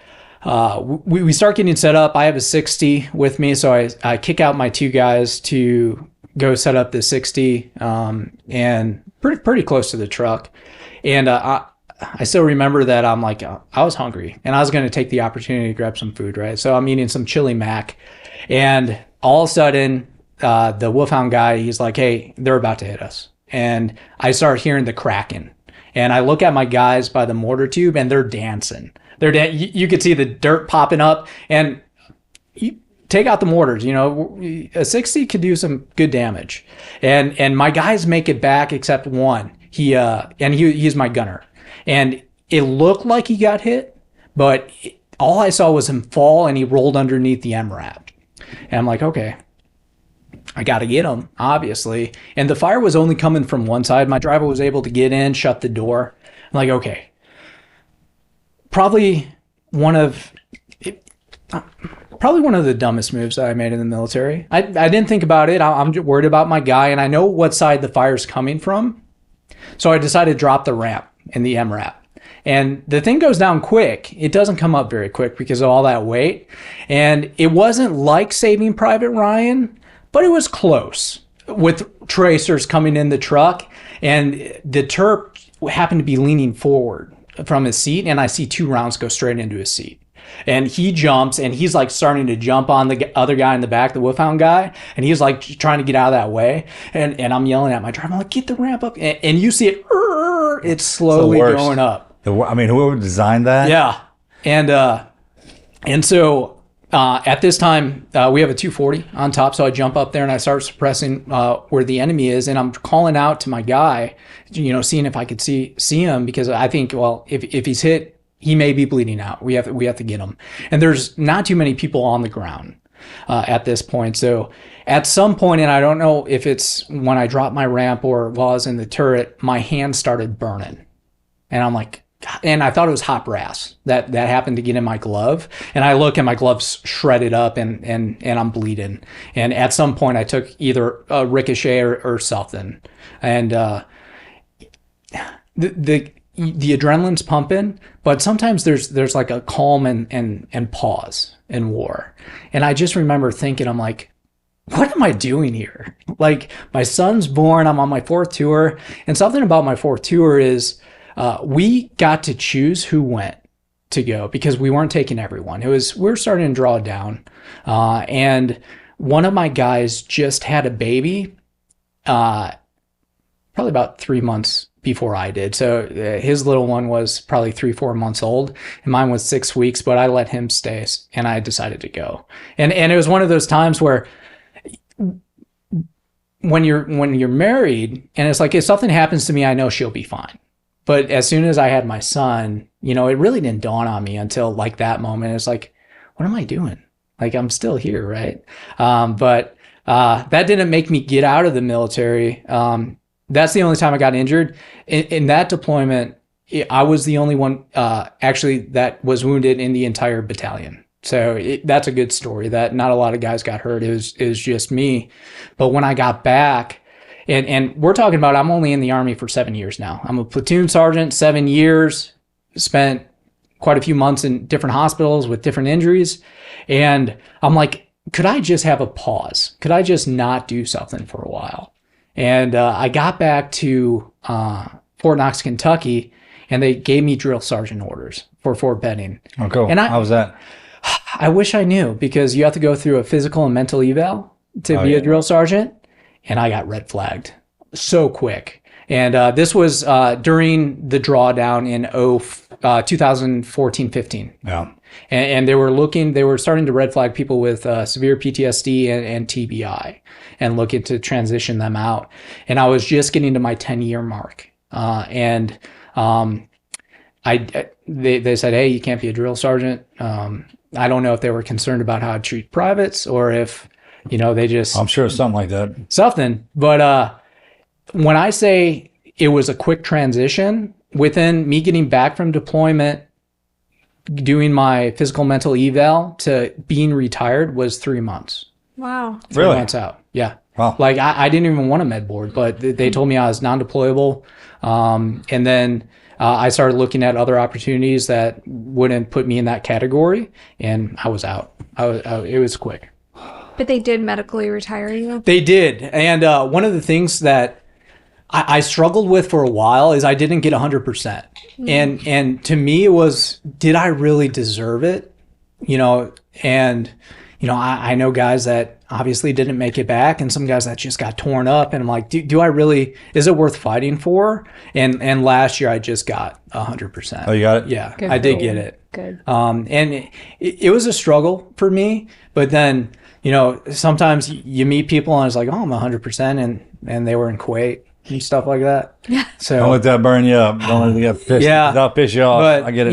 we start getting set up. I have a 60 with me, so I kick out my 2 guys to go set up the 60, and pretty close to the truck, and I still remember that I'm like, I was hungry and I was going to take the opportunity to grab some food, right? So I'm eating some chili mac, and all of a sudden, the Wolfhound guy, he's like, hey, they're about to hit us. And I start hearing the cracking, and I look at my guys by the mortar tube, and they're dancing. You could see the dirt popping up, and you take out the mortars, a 60 could do some good damage. And my guys make it back except one. He's my gunner. And it looked like he got hit, but all I saw was him fall, and he rolled underneath the MRAP. And I'm like, okay, I got to get them, obviously. And the fire was only coming from one side. My driver was able to get in, shut the door. I'm like, okay, probably one of the dumbest moves that I made in the military. I didn't think about it. I'm worried about my guy, and I know what side the fire's coming from. So I decided to drop the ramp in the MRAP. And the thing goes down quick. It doesn't come up very quick because of all that weight. And it wasn't like Saving Private Ryan, but it was close with tracers coming in the truck. And the Terp happened to be leaning forward from his seat, and I see 2 rounds go straight into his seat. And he jumps, and he's like starting to jump on the other guy in the back, the Wolfhound guy, and he's like trying to get out of that way. And I'm yelling at my driver, I'm like, get the ramp up. And you see it, it's slowly going up. I mean, whoever designed that? Yeah. And so at this time, we have a 240 on top, so I jump up there and I start suppressing where the enemy is, and I'm calling out to my guy, seeing if I could see him, because I think, well, if he's hit, he may be bleeding out. We have to get him. And there's not too many people on the ground at this point. So at some point, and I don't know if it's when I dropped my ramp or while I was in the turret, my hand started burning. And I'm like, and I thought it was hot brass that happened to get in my glove. And I look and my glove's shredded up and I'm bleeding. And at some point I took either a ricochet or something. And the adrenaline's pumping, but sometimes there's like a calm and pause in war. And I just remember thinking, I'm like, what am I doing here? Like, my son's born, I'm on my 4th tour. And something about my 4th tour is we got to choose who went to go, because we weren't taking everyone. We were starting to draw down. And one of my guys just had a baby, probably about 3 months before I did. So his little one was probably 3-4 months old, and mine was 6 weeks, but I let him stay and I decided to go. And it was one of those times where when you're married, and it's like, if something happens to me, I know she'll be fine. But as soon as I had my son, it really didn't dawn on me until like that moment. It's like, what am I doing? Like, I'm still here, right? But that didn't make me get out of the military. That's the only time I got injured. In that deployment, I was the only one actually that was wounded in the entire battalion. So that's a good story, that not a lot of guys got hurt. It was just me. But when I got back, and we're talking about, I'm only in the Army for 7 years now. I'm a platoon sergeant, 7 years, spent quite a few months in different hospitals with different injuries. And I'm like, could I just have a pause? Could I just not do something for a while? And I got back to Fort Knox, Kentucky, and they gave me drill sergeant orders for Fort Benning. Oh, cool. And how was that? I wish I knew, because you have to go through a physical and mental eval to be a drill sergeant. And I got red flagged so quick. And this was during the drawdown in 2014-15. Yeah. And they were starting to red flag people with severe PTSD and TBI and looking to transition them out. And I was just getting to my 10-year mark. They said, hey, you can't be a drill sergeant. I don't know if they were concerned about how I treat privates, or if, they just... I'm sure it's something like that. Something. But when I say it was a quick transition, within me getting back from deployment, doing my physical mental eval to being retired was 3 months. Wow. 3 months out. Yeah. Wow. Like, I didn't even want a med board, but they told me I was non-deployable. And then I started looking at other opportunities that wouldn't put me in that category, and I was out. It was quick. But they did medically retire you? They did. And one of the things that I struggled with for a while is I didn't get 100%. And to me, it was, did I really deserve it? I know guys that obviously didn't make it back, and some guys that just got torn up. And I'm like, do I really, is it worth fighting for? And last year I just got 100%. Oh, you got it? Yeah, Good I did for get you. it. Good. And it was a struggle for me, but then, sometimes you meet people and it's like, oh, I'm 100%, and they were in Kuwait and stuff like that. Yeah. So Don't let that burn you up. Don't let it get pissed. Yeah. That'll piss you off. but I get it.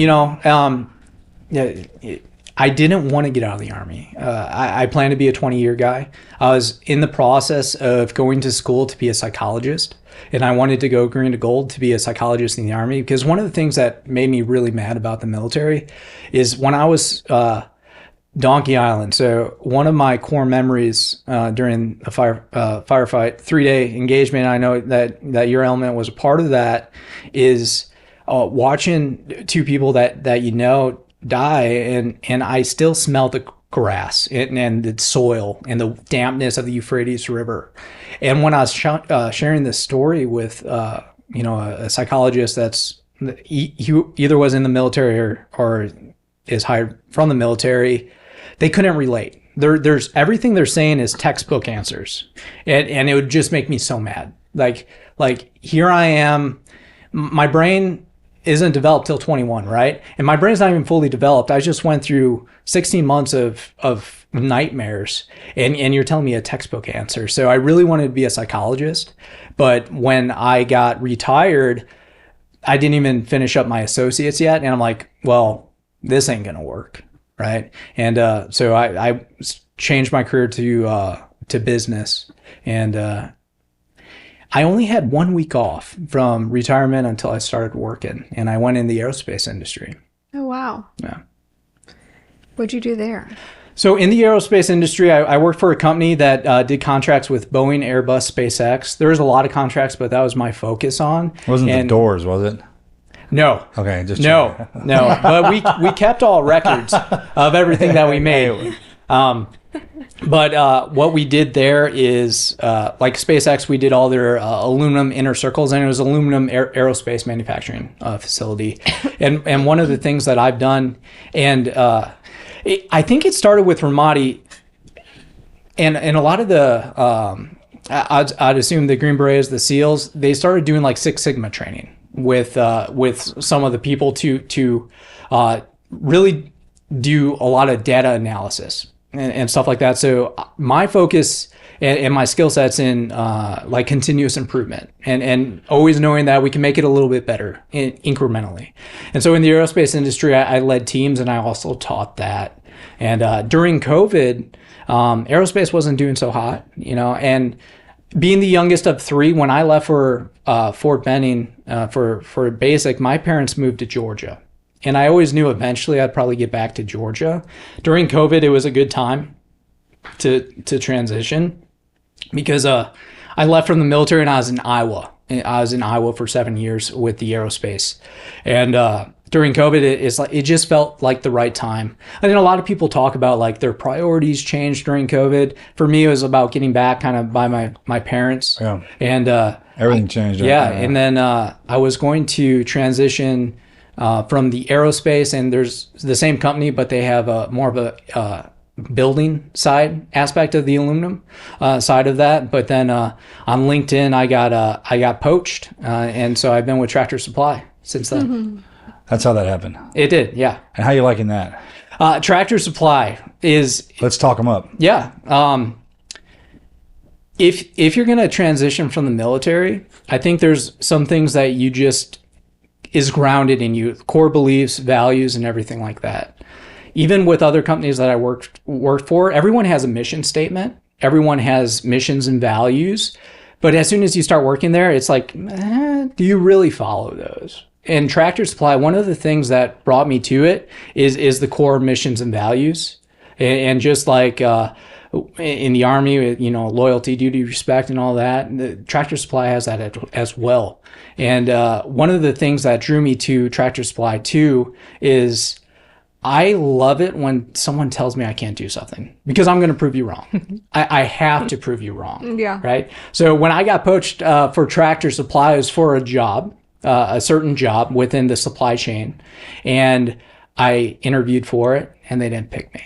I didn't want to get out of the Army. I planned to be a 20-year guy. I was in the process of going to school to be a psychologist, and I wanted to go green to gold to be a psychologist in the Army, because one of the things that made me really mad about the military is when I was Donkey Island. So one of my core memories during a firefight, 3-day engagement, I know that your element was a part of that, is watching two people that die, and I still smell the grass and the soil and the dampness of the Euphrates River. And when I was sharing this story with a psychologist that's he either was in the military or is hired from the military, they couldn't relate. There's everything they're saying is textbook answers, and it would just make me so mad. Like here I am, my brain isn't developed till 21, right? And my brain's not even fully developed. I just went through 16 months of nightmares, and you're telling me a textbook answer. So I really wanted to be a psychologist, but when I got retired, I didn't even finish up my associates yet, and I'm like, well, this ain't gonna work, right? And so I changed my career to business, and I only had 1 week off from retirement until I started working, and I went in the aerospace industry. Oh, wow. Yeah. What'd you do there? So in the aerospace industry, I worked for a company that did contracts with Boeing, Airbus, SpaceX. There was a lot of contracts, but that was my focus on. It wasn't the doors, was it? No. Okay, just no. But we kept all records of everything that we made. But what we did there is, like SpaceX, we did all their aluminum inner circles, and it was aluminum aerospace manufacturing facility. And one of the things that I've done, and I think it started with Ramadi, and a lot of the, I'd assume the Green Berets, the SEALs, they started doing like Six Sigma training with some of the people to really do a lot of data analysis and stuff like that. So my focus and my skill sets in like continuous improvement and always knowing that we can make it a little bit better incrementally. And so in the aerospace industry, I led teams, and I also taught that. And during COVID, aerospace wasn't doing so hot, and being the youngest of three, when I left for Fort Benning for basic, my parents moved to Georgia. And I always knew eventually I'd probably get back to Georgia. During COVID, it was a good time to transition, because I left from the military and I was in Iowa. I was in Iowa for 7 years with the aerospace. And during COVID, it just felt like the right time. I think a lot of people talk about like their priorities changed during COVID. For me, it was about getting back kind of by my parents. Yeah. And everything changed. Yeah. And then I was going to transition from the aerospace, and there's the same company, but they have more of a building side aspect of the aluminum side of that. But then on LinkedIn, I got poached, and so I've been with Tractor Supply since then. Mm-hmm. That's how that happened. It did, yeah. And how you liking that? Tractor Supply is. Let's talk them up. Yeah. If you're going to transition from the military, I think there's some things that you just is grounded in you, core beliefs, values, and everything like that. Even with other companies that I worked for, everyone has a mission statement. Everyone has missions and values. But as soon as you start working there, it's like, do you really follow those? And Tractor Supply, one of the things that brought me to it is the core missions and values. And just like in the Army, loyalty, duty, respect, and all that, the Tractor Supply has that as well. And one of the things that drew me to Tractor Supply too is I love it when someone tells me I can't do something, because I'm going to prove you wrong. I have to prove you wrong. Yeah. Right. So when I got poached for Tractor Supply, it was for a job, a certain job within the supply chain, and I interviewed for it, and they didn't pick me.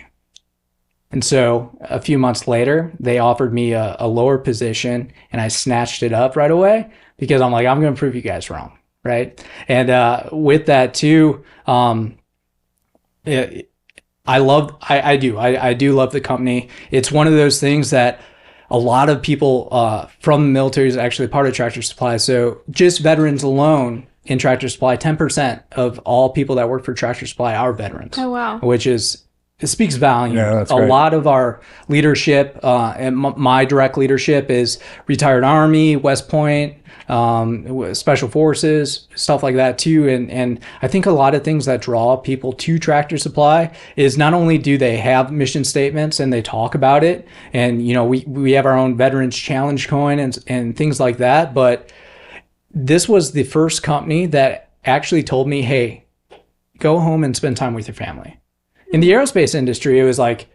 And so a few months later, they offered me a lower position, and I snatched it up right away, because I'm like, I'm going to prove you guys wrong, right? And with that too, I do love the company. It's one of those things that a lot of people from the military is actually part of Tractor Supply. So just veterans alone in Tractor Supply, 10% of all people that work for Tractor Supply are veterans. Oh, wow. Which is it speaks volume. Yeah, that's a great. lot of our leadership, and my direct leadership is retired Army, West Point, Special Forces, stuff like that too. And I think a lot of things that draw people to Tractor Supply is not only do they have mission statements and they talk about it, and we have our own Veterans Challenge coin and things like that, but this was the first company that actually told me, hey, go home and spend time with your family. In the aerospace industry, it was like,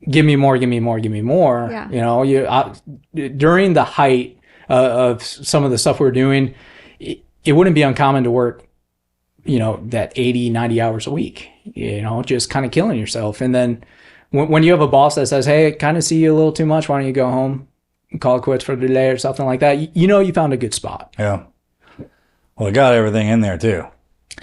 give me more, give me more, give me more. Yeah. During the height of some of the stuff we're doing, it wouldn't be uncommon to work, that 80, 90 hours a week, just kind of killing yourself. And then when you have a boss that says, hey, I kind of see you a little too much, why don't you go home and call it quits for the day or something like that, you found a good spot. Yeah. Well, they got everything in there too.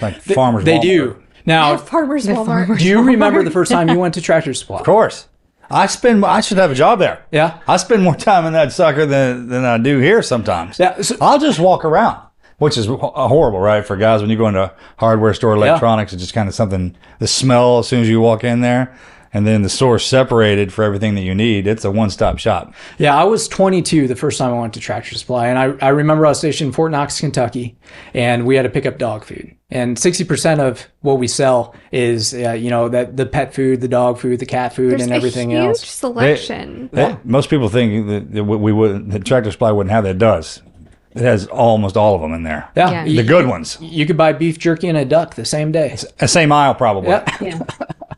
Like farmers. They Walmart. do. Now, Farmers Walmart. do you remember the first time you went to Tractor Supply? Of course. I should have a job there. Yeah. I spend more time in that sucker than I do here sometimes. Yeah, so- I'll just walk around, which is horrible, right? For guys, when you go into a hardware store, electronics, it's just kind of something, the smell as soon as you walk in there, and then the store's separated for everything that you need. It's a one-stop shop. Yeah, I was 22 the first time I went to Tractor Supply, and I remember I was stationed in Fort Knox, Kentucky, and we had to pick up dog food. And 60% of what we sell is, that the pet food, the dog food, the cat food, There's and everything a huge else. selection. Most people think that Tractor Supply wouldn't have that. It does. It has almost all of them in there. Yeah, The good ones. You could buy beef jerky and a duck the same day. Same aisle, probably. Yeah. Yeah.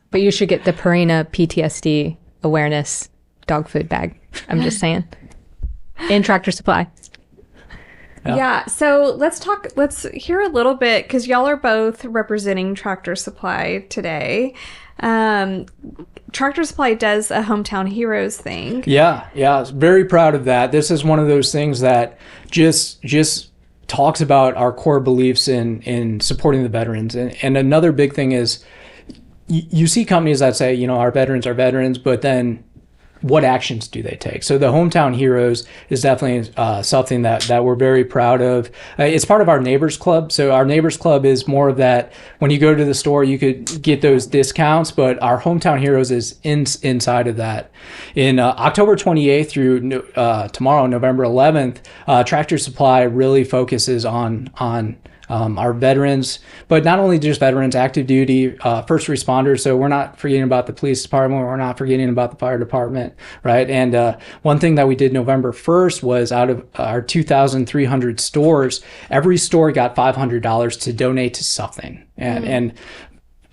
But you should get the Purina PTSD awareness dog food bag. I'm just saying. In Tractor Supply. Yeah. So let's hear a little bit, because y'all are both representing Tractor Supply today. Tractor Supply does a Hometown Heroes thing. Yeah. Very proud of that. This is one of those things that just talks about our core beliefs in supporting the veterans. And another big thing is you see companies that say, our veterans are veterans, but then what actions do they take? So the Hometown Heroes is definitely something that we're very proud of. It's part of our Neighbors Club. So our Neighbors Club is more of that, when you go to the store, you could get those discounts, but our Hometown Heroes is inside of that. In October 28th through tomorrow, November 11th, Tractor Supply really focuses on our veterans, but not only just veterans, active duty, first responders. So we're not forgetting about the police department. We're not forgetting about the fire department, right? And one thing that we did November 1st was, out of our 2,300 stores, every store got $500 to donate to something. And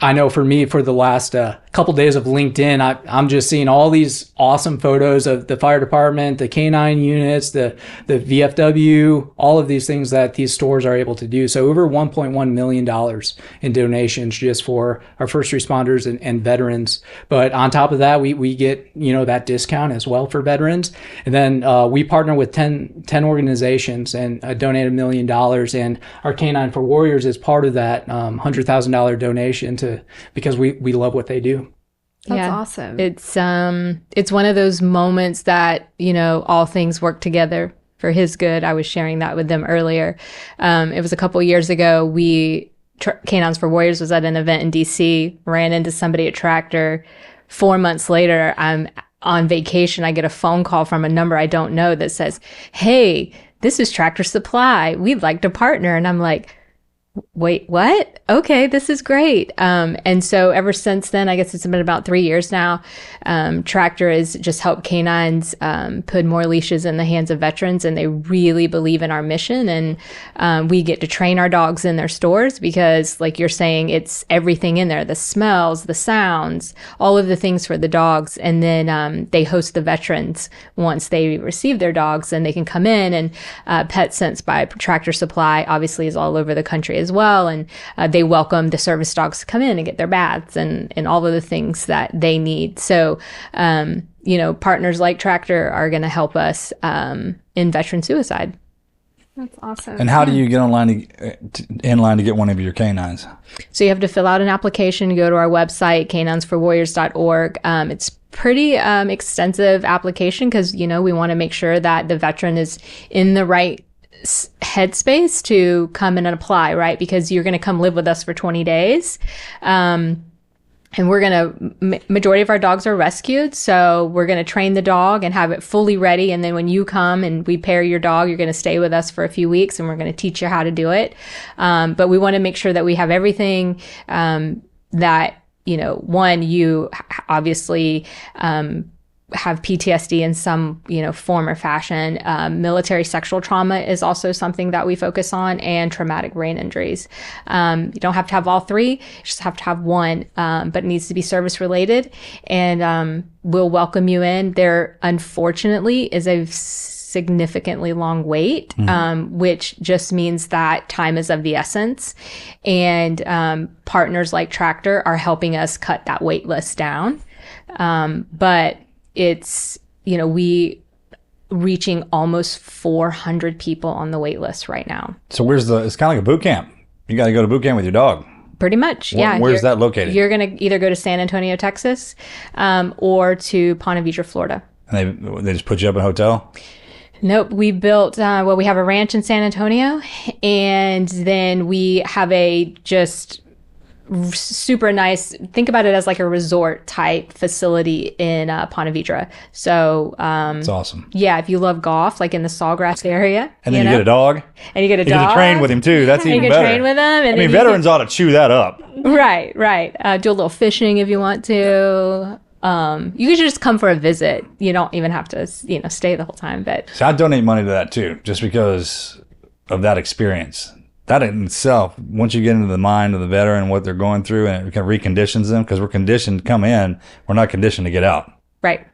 I know for me, for the last couple days of LinkedIn, I'm just seeing all these awesome photos of the fire department, the K9 units, the VFW, all of these things that these stores are able to do. So over $1.1 million in donations just for our first responders and veterans. But on top of that, we get, that discount as well for veterans. And then we partner with 10 organizations and donate $1 million. And our Canine for Warriors is part of that $100,000 donation because we love what they do. That's awesome. It's one of those moments that, all things work together for his good. I was sharing that with them earlier. It was a couple years ago. K9s for Warriors was at an event in DC, ran into somebody at Tractor. 4 months later, I'm on vacation. I get a phone call from a number I don't know that says, "Hey, this is Tractor Supply. We'd like to partner." And I'm like, wait, what? Okay, this is great. And so ever since then, I guess it's been about 3 years now, Tractor has just helped K9s put more leashes in the hands of veterans, and they really believe in our mission. And we get to train our dogs in their stores because, like you're saying, it's everything in there, the smells, the sounds, all of the things for the dogs. And then they host the veterans once they receive their dogs, and they can come in. And Pet Sense by Tractor Supply obviously is all over the country as well. And they welcome the service dogs to come in and get their baths and all of the things that they need. So, partners like Tractor are going to help us in veteran suicide. That's awesome. And how do you get in line to get one of your canines? So you have to fill out an application, go to our website, caninesforwarriors.org. It's pretty extensive application because, we want to make sure that the veteran is in the right headspace to come in and apply, right? Because you're going to come live with us for 20 days. And we're going to, majority of our dogs are rescued. So we're going to train the dog and have it fully ready. And then when you come and we pair your dog, you're going to stay with us for a few weeks and we're going to teach you how to do it. But we want to make sure that we have everything that, one, you obviously have PTSD in some, form or fashion. Military sexual trauma is also something that we focus on, and traumatic brain injuries. You don't have to have all three, you just have to have one, but it needs to be service related, and we'll welcome you in. There, unfortunately, is a significantly long wait, which just means that time is of the essence. And partners like Tractor are helping us cut that wait list down. But it's, we reaching almost 400 people on the wait list right now. So it's kind of like a boot camp. You got to go to boot camp with your dog. Pretty much, yeah. Where's that located? You're going to either go to San Antonio, Texas, or to Ponte Vedra, Florida. And they just put you up in a hotel? Nope. We built, we have a ranch in San Antonio, and then we have a just super nice, think about it as like a resort type facility in Ponte Vedra. So it's awesome. Yeah, if you love golf, like in the Sawgrass area, and then you get a dog, and you get a dog, you get to train with him too. That's even better. You can train with them. And veterans ought to chew that up. Right. Do a little fishing if you want to. You could just come for a visit. You don't even have to, stay the whole time. But so I donate money to that too, just because of that experience. That in itself, once you get into the mind of the veteran, what they're going through, and it kind of reconditions them, because we're conditioned to come in, we're not conditioned to get out. Right.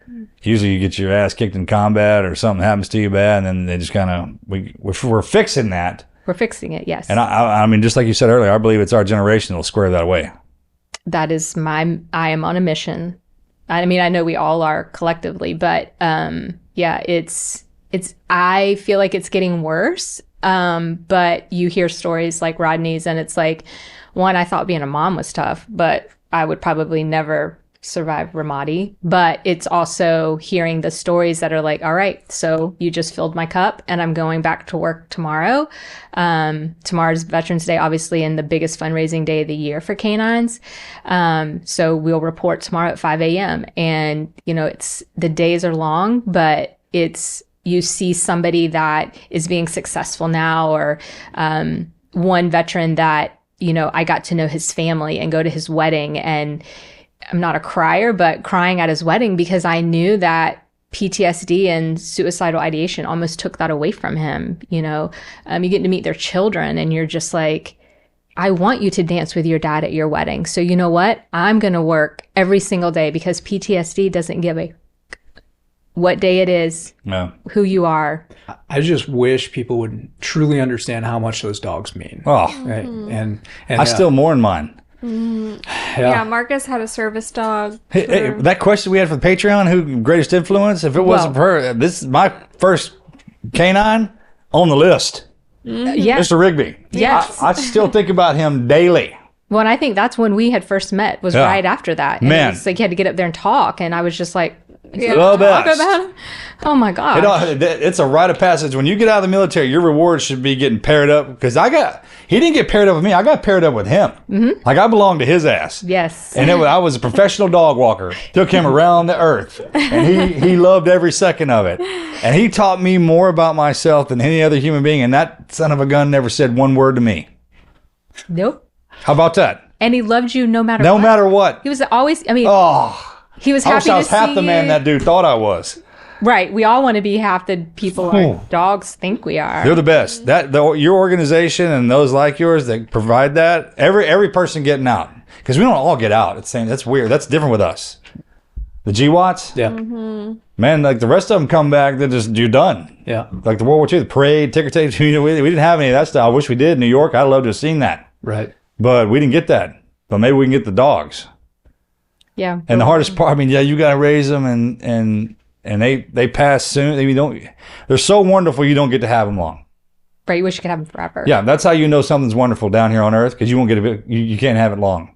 Usually you get your ass kicked in combat or something happens to you bad, and then they just kind of, we're fixing that. We're fixing it, yes. And I mean, just like you said earlier, I believe it's our generation that'll square that away. That is I am on a mission. I mean, I know we all are collectively, but it's I feel like it's getting worse. But you hear stories like Rodney's, and it's like, one, I thought being a mom was tough, but I would probably never survive Ramadi. But it's also hearing the stories that are like, all right, so you just filled my cup and I'm going back to work tomorrow. Tomorrow's Veterans Day, obviously, and the biggest fundraising day of the year for K9s. So we'll report tomorrow at 5 a.m. And, the days are long, but you see somebody that is being successful now, or one veteran that, I got to know his family and go to his wedding, and I'm not a crier, but crying at his wedding because I knew that PTSD and suicidal ideation almost took that away from him. You get to meet their children, and you're just like, I want you to dance with your dad at your wedding. So you know what? I'm going to work every single day, because PTSD doesn't give a what day it is, who you are. I just wish people would truly understand how much those dogs mean. Oh, right? And I still mourn mine. Yeah, Marcus had a service dog. Hey, that question we had for the Patreon, who greatest influence? If it wasn't for her, this is my first canine on the list. Yeah. Mr. Rigby. Yes. I still think about him daily. Well, and I think that's when we had first met, was right after that. And Man. It's like you had to get up there and talk, and I was just like, The best. about him? Oh my God. It's a rite of passage. When you get out of the military, your reward should be getting paired up, because he didn't get paired up with me. I got paired up with him. Mm-hmm. Like, I belonged to his ass. Yes. And I was a professional dog walker. Took him around the earth, and he loved every second of it. And he taught me more about myself than any other human being. And that son of a gun never said one word to me. Nope. How about that? And he loved you no matter what. No matter what. He was always, he was happy I was to half see the man you. that dude thought I was. Right. We all want to be half the people our dogs think we are. They're the best. Your organization and those like yours that provide that, every person getting out, because we don't all get out. That's weird. That's different with us. The GWATs, yeah, man, like the rest of them come back, you're done. Yeah, like the World War II, the parade, ticker tape. We didn't have any of that stuff. I wish we did in New York. I'd love to have seen that. Right, but we didn't get that. But maybe we can get the dogs. Yeah. And the hardest part, you got to raise them, and they pass soon. They're so wonderful, you don't get to have them long. Right. You wish you could have them forever. Yeah, that's how you know something's wonderful down here on Earth, because you won't get you can't have it long.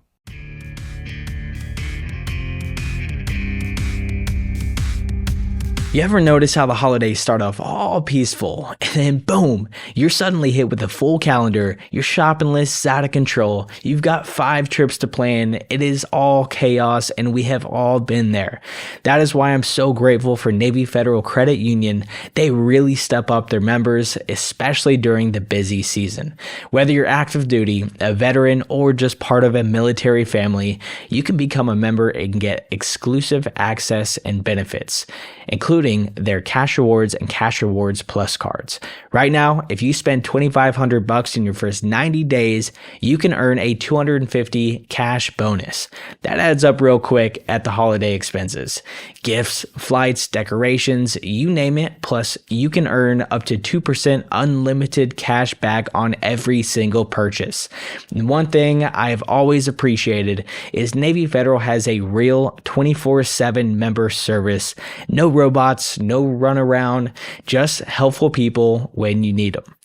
You ever notice how the holidays start off all peaceful and then boom, you're suddenly hit with a full calendar, your shopping list is out of control, you've got 5 trips to plan, it is all chaos and we have all been there. That is why I'm so grateful for Navy Federal Credit Union. They really step up their members, especially during the busy season. Whether you're active duty, a veteran, or just part of a military family, you can become a member and get exclusive access and benefits, including their cash rewards and cash rewards plus cards. Right now, if you spend $2,500 in your first 90 days, you can earn a $250 cash bonus. That adds up real quick at the holiday expenses. Gifts, flights, decorations, you name it. Plus, you can earn up to 2% unlimited cash back on every single purchase. And one thing I have always appreciated is Navy Federal has a real 24/7 member service. No robots, no runaround, just helpful people when you need them.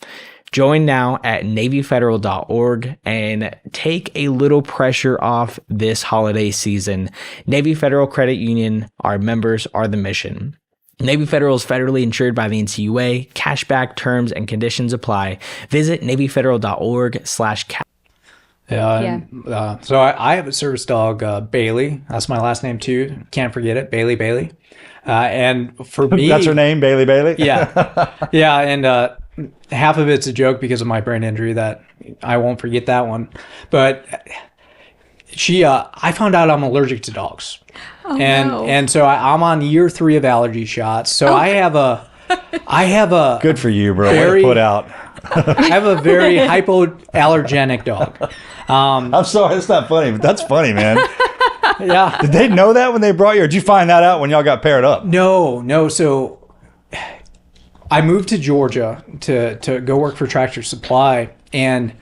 Join now at NavyFederal.org and take a little pressure off this holiday season. Navy Federal Credit Union, our members are the mission. Navy Federal is federally insured by the NCUA. Cashback terms and conditions apply. Visit NavyFederal.org/cash. So I have a service dog, Bailey. That's my last name too. Can't forget it, Bailey. And for me, that's her name, Bailey. Yeah, yeah. And half of it's a joke because of my brain injury that I won't forget that one. But I found out I'm allergic to dogs, and so I'm on year 3 of allergy shots. So I have a Good for you, bro. Way to put out. I have a very hypoallergenic dog. I'm sorry, it's not funny, but that's funny, man. Yeah. Did they know that when they brought you, or did you find that out when y'all got paired up? No. So I moved to Georgia to go work for Tractor Supply, and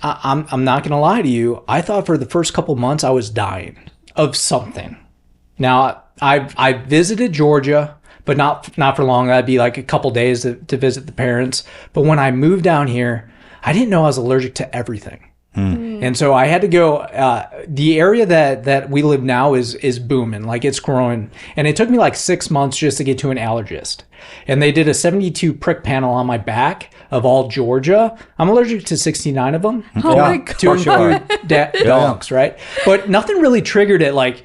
I'm not gonna lie to you. I thought for the first couple months I was dying of something. Now I visited Georgia, but not for long. That'd be like a couple days to visit the parents. But when I moved down here, I didn't know I was allergic to everything. And so I had to go, the area that we live now is booming, like it's growing. And it took me like 6 months just to get to an allergist. And they did a 72 prick panel on my back of all Georgia. I'm allergic to 69 of them. Oh my God. To include dogs, right? But nothing really triggered it. Like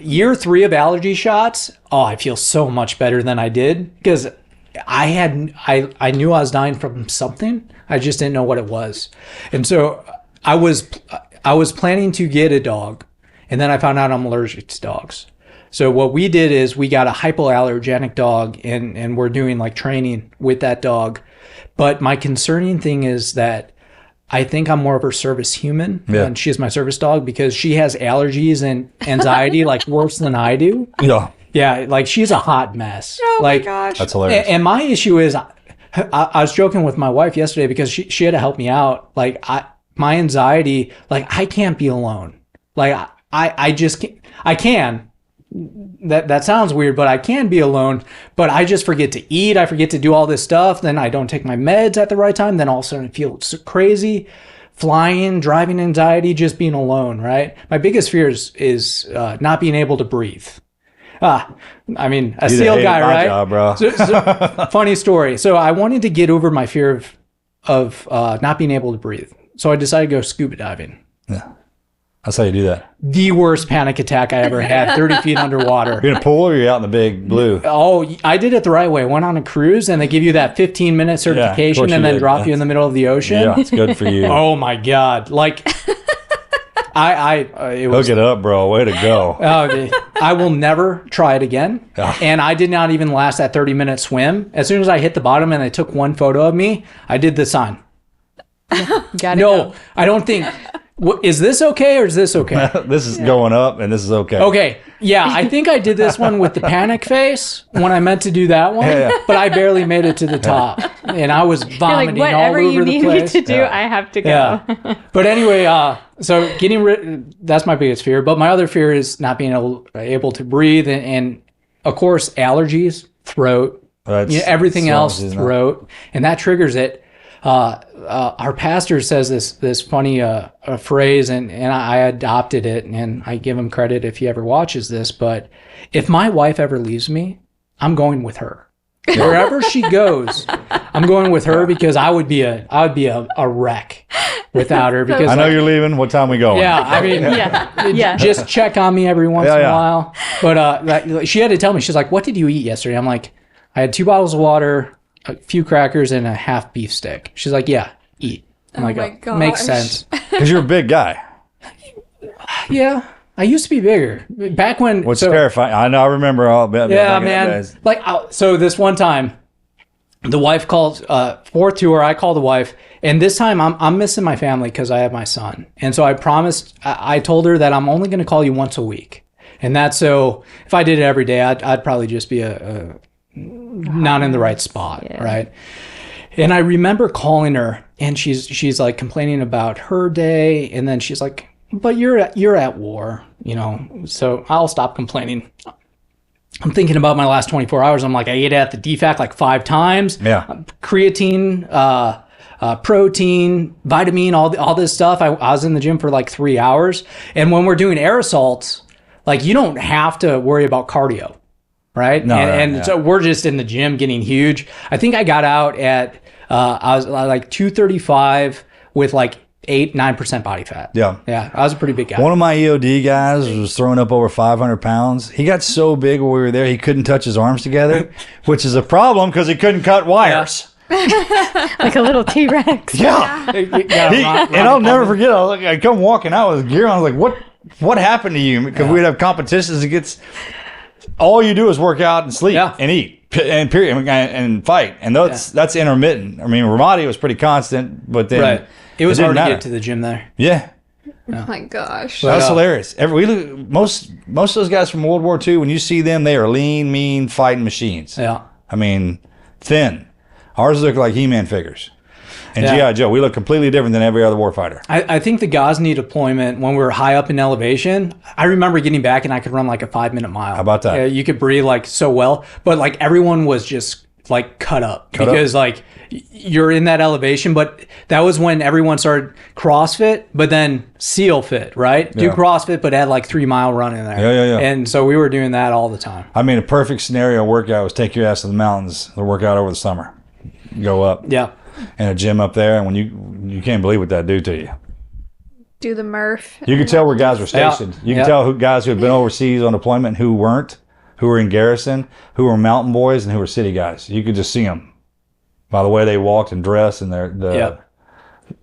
year 3 of allergy shots, I feel so much better than I did because I knew I was dying from something. I just didn't know what it was. And so I was planning to get a dog, and then I found out I'm allergic to dogs. So what we did is we got a hypoallergenic dog, and we're doing like training with that dog. But my concerning thing is that I think I'm more of her service human, and she is my service dog because she has allergies and anxiety like worse than I do. Yeah, like she's a hot mess. Oh like, my gosh. That's hilarious. And my issue is, I was joking with my wife yesterday because she had to help me out. Like my anxiety, like I can't be alone. Like I just can't. I can. That sounds weird, but I can be alone. But I just forget to eat. I forget to do all this stuff. Then I don't take my meds at the right time. Then all of a sudden I feel so crazy. Flying, driving anxiety, just being alone. Right. My biggest fear is not being able to breathe. I mean, a SEAL guy, right? Job, bro. So, funny story. So I wanted to get over my fear of not being able to breathe. So I decided to go scuba diving. Yeah. That's how you do that. The worst panic attack I ever had, 30 feet underwater. You're in a pool or you're out in the big blue? Oh, I did it the right way. Went on a cruise and they give you that 15-minute certification and then drop you in the middle of the ocean. Yeah, it's good for you. Oh my God. Like, it was, hook it up, bro. Way to go. I will never try it again. And I did not even last that 30-minute swim. As soon as I hit the bottom and they took one photo of me, I did the sign. No, I don't think. Is this okay or is this okay? This is going up and this is okay. Okay. Yeah, I think I did this one with the panic face when I meant to do that one, but I barely made it to the top. And I was vomiting all over the place. Whatever you need me to do, I have to go. Yeah. But anyway, so getting rid, that's my biggest fear. But my other fear is not being able to breathe. And of course, allergies, throat, everything else, throat. And that triggers it. Our pastor says this funny phrase, and I adopted it, and I give him credit if he ever watches this. But if my wife ever leaves me, I'm going with her. Wherever she goes, I'm going with her because I would be a wreck without her. Because I know you're leaving. What time we going? Yeah, I mean, Yeah. just check on me every once in a while. But she had to tell me, she's like, what did you eat yesterday? I'm like, I had 2 bottles of water, a few crackers, and a half beef stick. She's like, yeah, eat. I'm like, my gosh. makes sense. Because you're a big guy. Yeah. I used to be bigger back when. What's terrifying? I know. I remember all. Yeah, man. Like, so this one time, the wife called, fourth tour, I called the wife, and this time I'm missing my family because I have my son. And so I promised, I told her that I'm only going to call you once a week. And that's so, if I did it every day, I'd probably just be not in the right spot, right? And I remember calling her, and she's like complaining about her day, and then she's like, but you're at war, you know, so I'll stop complaining. I'm thinking about my last 24 hours. I'm like, I ate at the DFAC like 5 times. Yeah. Creatine, protein, vitamin, all this stuff. I was in the gym for like 3 hours. And when we're doing air assaults, like you don't have to worry about cardio, right? No, So we're just in the gym getting huge. I think I got out at, I was like 235 with like 8-9% body fat. Yeah. I was a pretty big guy. One of my EOD guys was throwing up over 500 pounds. He got so big when we were there, he couldn't touch his arms together, which is a problem because he couldn't cut wires. Like a little T-Rex. Yeah. And I'll never forget, I come walking out with gear on. I was like, what happened to you? Because we'd have competitions against, all you do is work out and sleep and eat and period and fight. And that's intermittent. I mean, Ramadi was pretty constant, but then it was hard to matter. get to the gym there. Yeah. Oh my gosh. That's hilarious. Most of those guys from World War II, when you see them, they are lean, mean, fighting machines. Yeah. I mean, thin. Ours look like He-Man figures. And G.I. Joe, we look completely different than every other warfighter. I think the Ghazni deployment, when we were high up in elevation, I remember getting back and I could run like a 5-minute mile. How about that? Yeah, you could breathe like so well, but like everyone was just like cut up because like you're in that elevation. But that was when everyone started CrossFit, but then SEAL fit, right? Do CrossFit, but add like 3-mile run in there. Yeah. And so we were doing that all the time. I mean, a perfect scenario workout was take your ass to the mountains, the workout over the summer. Go up. Yeah. And a gym up there, and when you can't believe what that do to you. Do the Murph. You could tell where guys were stationed. You can tell who guys who had been overseas on deployment, who weren't, who were in garrison, who were mountain boys, and who were city guys. You could just see them by the way they walked and dressed and the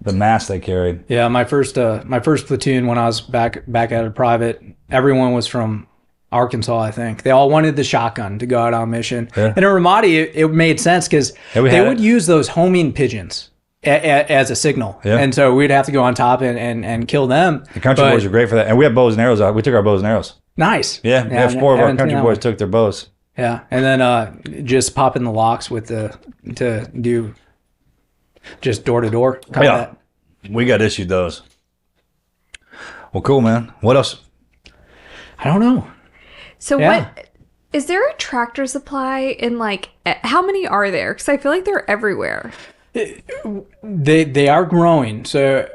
mask they carried. Yeah, my first platoon when I was back at a private, everyone was from Arkansas, I think. They all wanted the shotgun to go out on mission. Yeah. And in Ramadi, it made sense because they would use those homing pigeons as a signal. Yeah. And so we'd have to go on top and kill them. The country boys are great for that. And we have bows and arrows out. We took our bows and arrows. Nice. Yeah. We have 4 of our country boys took their bows. Yeah. And then just pop in the locks to do just door to door. Yeah. We got issued those. Well, cool, man. What else? I don't know. So what is there a tractor supply in like how many are there? Because I feel like they're everywhere. They are growing. So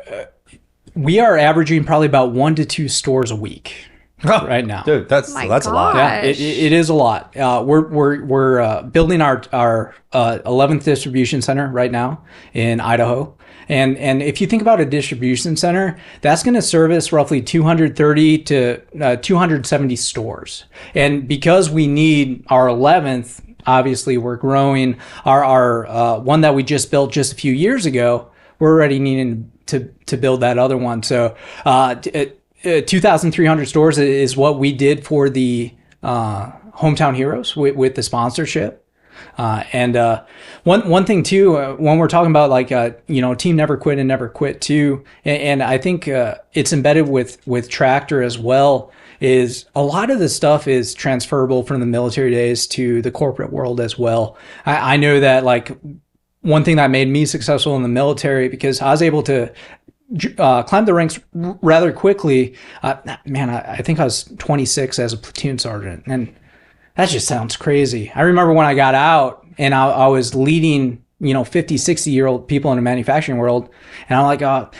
we are averaging probably about 1 to 2 stores a week right now. Dude, that's a lot. Yeah, it is a lot. We're building our 11th distribution center right now in Idaho. And if you think about a distribution center, that's going to service roughly 230 to 270 stores. And because we need our 11th, obviously we're growing. Our one that we just built just a few years ago, we're already needing to build that other one. So 2,300 stores is what we did for the Hometown Heroes with the sponsorship. And one thing too, when we're talking about like team never quit and never quit too, and I think it's embedded with Tractor as well, is a lot of the stuff is transferable from the military days to the corporate world as well. I know that like one thing that made me successful in the military, because I was able to climb the ranks rather quickly. I think I was 26 as a platoon sergeant, and that just sounds crazy. I remember when I got out and I was leading, 50, 60-year-old people in the manufacturing world. And I'm like,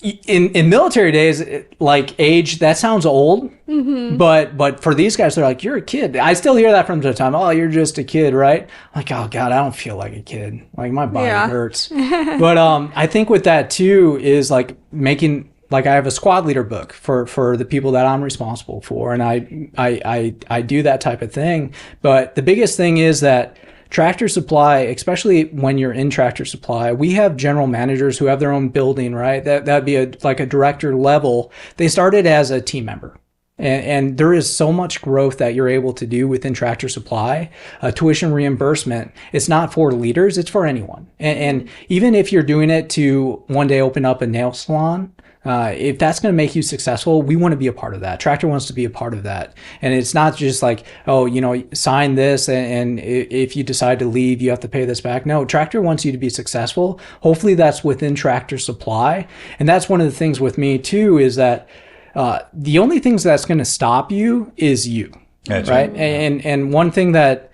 in military days, like age, that sounds old, but for these guys, they're like, you're a kid. I still hear that from time to time. Oh, you're just a kid, right? I'm like, oh God, I don't feel like a kid. Like my body hurts. But I think with that too is like making, like I have a squad leader book for the people that I'm responsible for, and I do that type of thing. But the biggest thing is that Tractor Supply, especially when you're in Tractor Supply, we have general managers who have their own building, right? That'd be like a director level. They started as a team member. And there is so much growth that you're able to do within Tractor Supply. Tuition reimbursement, it's not for leaders, it's for anyone. And even if you're doing it to one day open up a nail salon, if that's going to make you successful, we want to be a part of that. Tractor wants to be a part of that. And it's not just like, oh, sign this and if you decide to leave, you have to pay this back. No, Tractor wants you to be successful. Hopefully that's within Tractor Supply. And that's one of the things with me too, is that the only things that's going to stop you is you. That's right. And one thing that,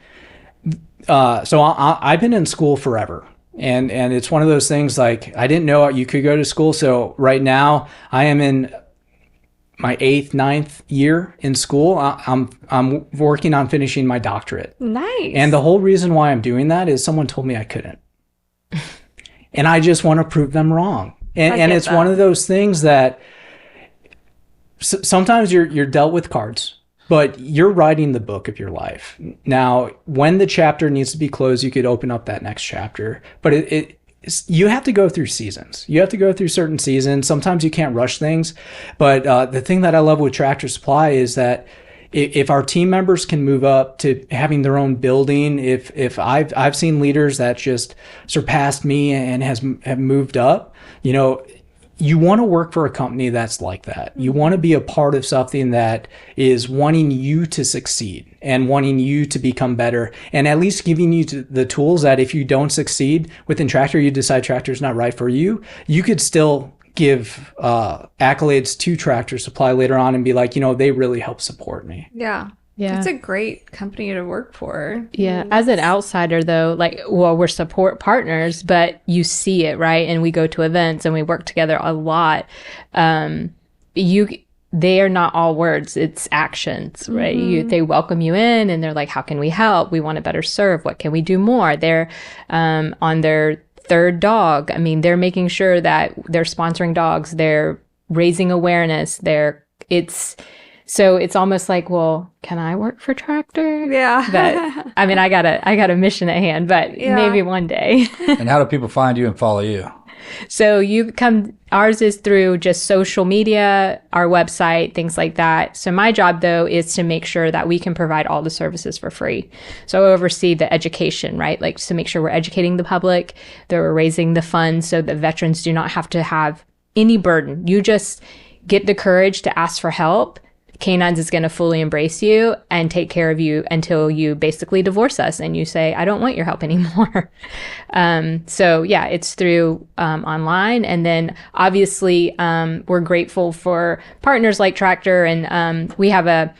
so I've been in school forever. And it's one of those things like I didn't know you could go to school. So right now I am in my 8th, 9th year in school. I'm working on finishing my doctorate. Nice. And the whole reason why I'm doing that is someone told me I couldn't. And I just want to prove them wrong. And it's one of those things that sometimes you're dealt with cards. But you're writing the book of your life. Now, when the chapter needs to be closed, you could open up that next chapter. But you have to go through seasons. You have to go through certain seasons. Sometimes you can't rush things. But the thing that I love with Tractor Supply is that if our team members can move up to having their own building, if I've seen leaders that just surpassed me and have moved up, you want to work for a company that's like that. You want to be a part of something that is wanting you to succeed and wanting you to become better, and at least giving you the tools that if you don't succeed within Tractor, you decide Tractor's not right for you, you could still give accolades to Tractor Supply later on and be like, they really helped support me. Yeah. Yeah. It's a great company to work for. Yeah. As an outsider, though, we're support partners, but you see it, right? And we go to events and we work together a lot. They are not all words, it's actions, right? They welcome you in and they're like, how can we help? We want to better serve. What can we do more? They're on their 3rd dog. I mean, they're making sure that they're sponsoring dogs. They're raising awareness. So it's almost like, well, can I work for Tractor? Yeah. But I mean, I got a mission at hand, but maybe one day. And how do people find you and follow you? So ours is through just social media, our website, things like that. So my job though is to make sure that we can provide all the services for free. So I oversee the education, right? Like to make sure we're educating the public, that we're raising the funds so that veterans do not have to have any burden. You just get the courage to ask for help. K9s is going to fully embrace you and take care of you until you basically divorce us and you say, I don't want your help anymore. So yeah, it's through online. And then obviously we're grateful for partners like Tractor, and we have a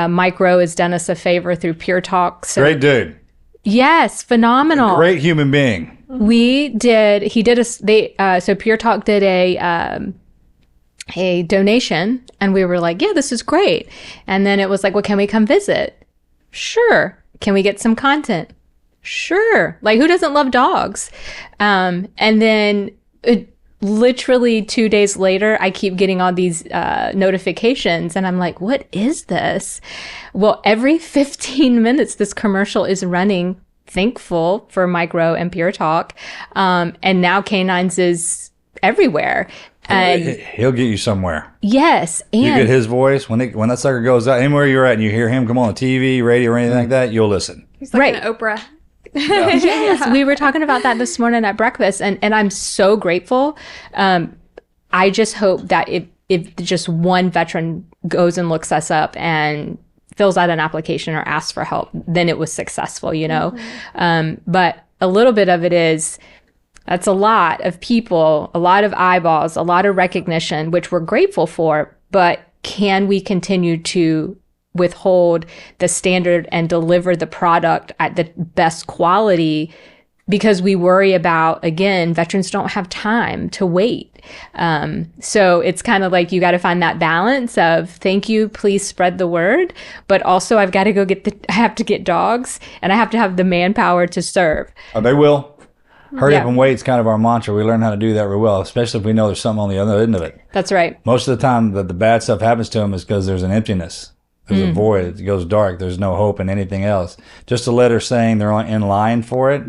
Micro has done us a favor through Pure Talk. So, great dude. Yes, phenomenal. Great human being. So Pure Talk did a donation, and we were like, yeah, this is great. And then it was like, well, can we come visit? Sure. Can we get some content? Sure. Like, who doesn't love dogs? And then literally 2 days later, I keep getting all these notifications, and I'm like, what is this? Well, every 15 minutes, this commercial is running. Thankful for Micro and Pure Talk. And now K9s is everywhere. He'll get you somewhere. Yes. And you get his voice. When that sucker goes out, anywhere you're at and you hear him come on the TV, radio, or anything like that, you'll listen. He's like an Oprah. Yes. We were talking about that this morning at breakfast, and I'm so grateful. I just hope that if just one veteran goes and looks us up and fills out an application or asks for help, then it was successful, But a little bit of it is, that's a lot of people, a lot of eyeballs, a lot of recognition, which we're grateful for. But can we continue to withhold the standard and deliver the product at the best quality? Because we worry about, again, veterans don't have time to wait. So it's kind of like you got to find that balance of thank you, please spread the word, but also I've got to go I have to get dogs, and I have to have the manpower to serve. Oh, they will. Hurry up and wait's kind of our mantra. We learn how to do that real well, especially if we know there's something on the other end of it. That's right. Most of the time that the bad stuff happens to them is because there's an emptiness. There's a void. It goes dark. There's no hope in anything else. Just a letter saying they're in line for it,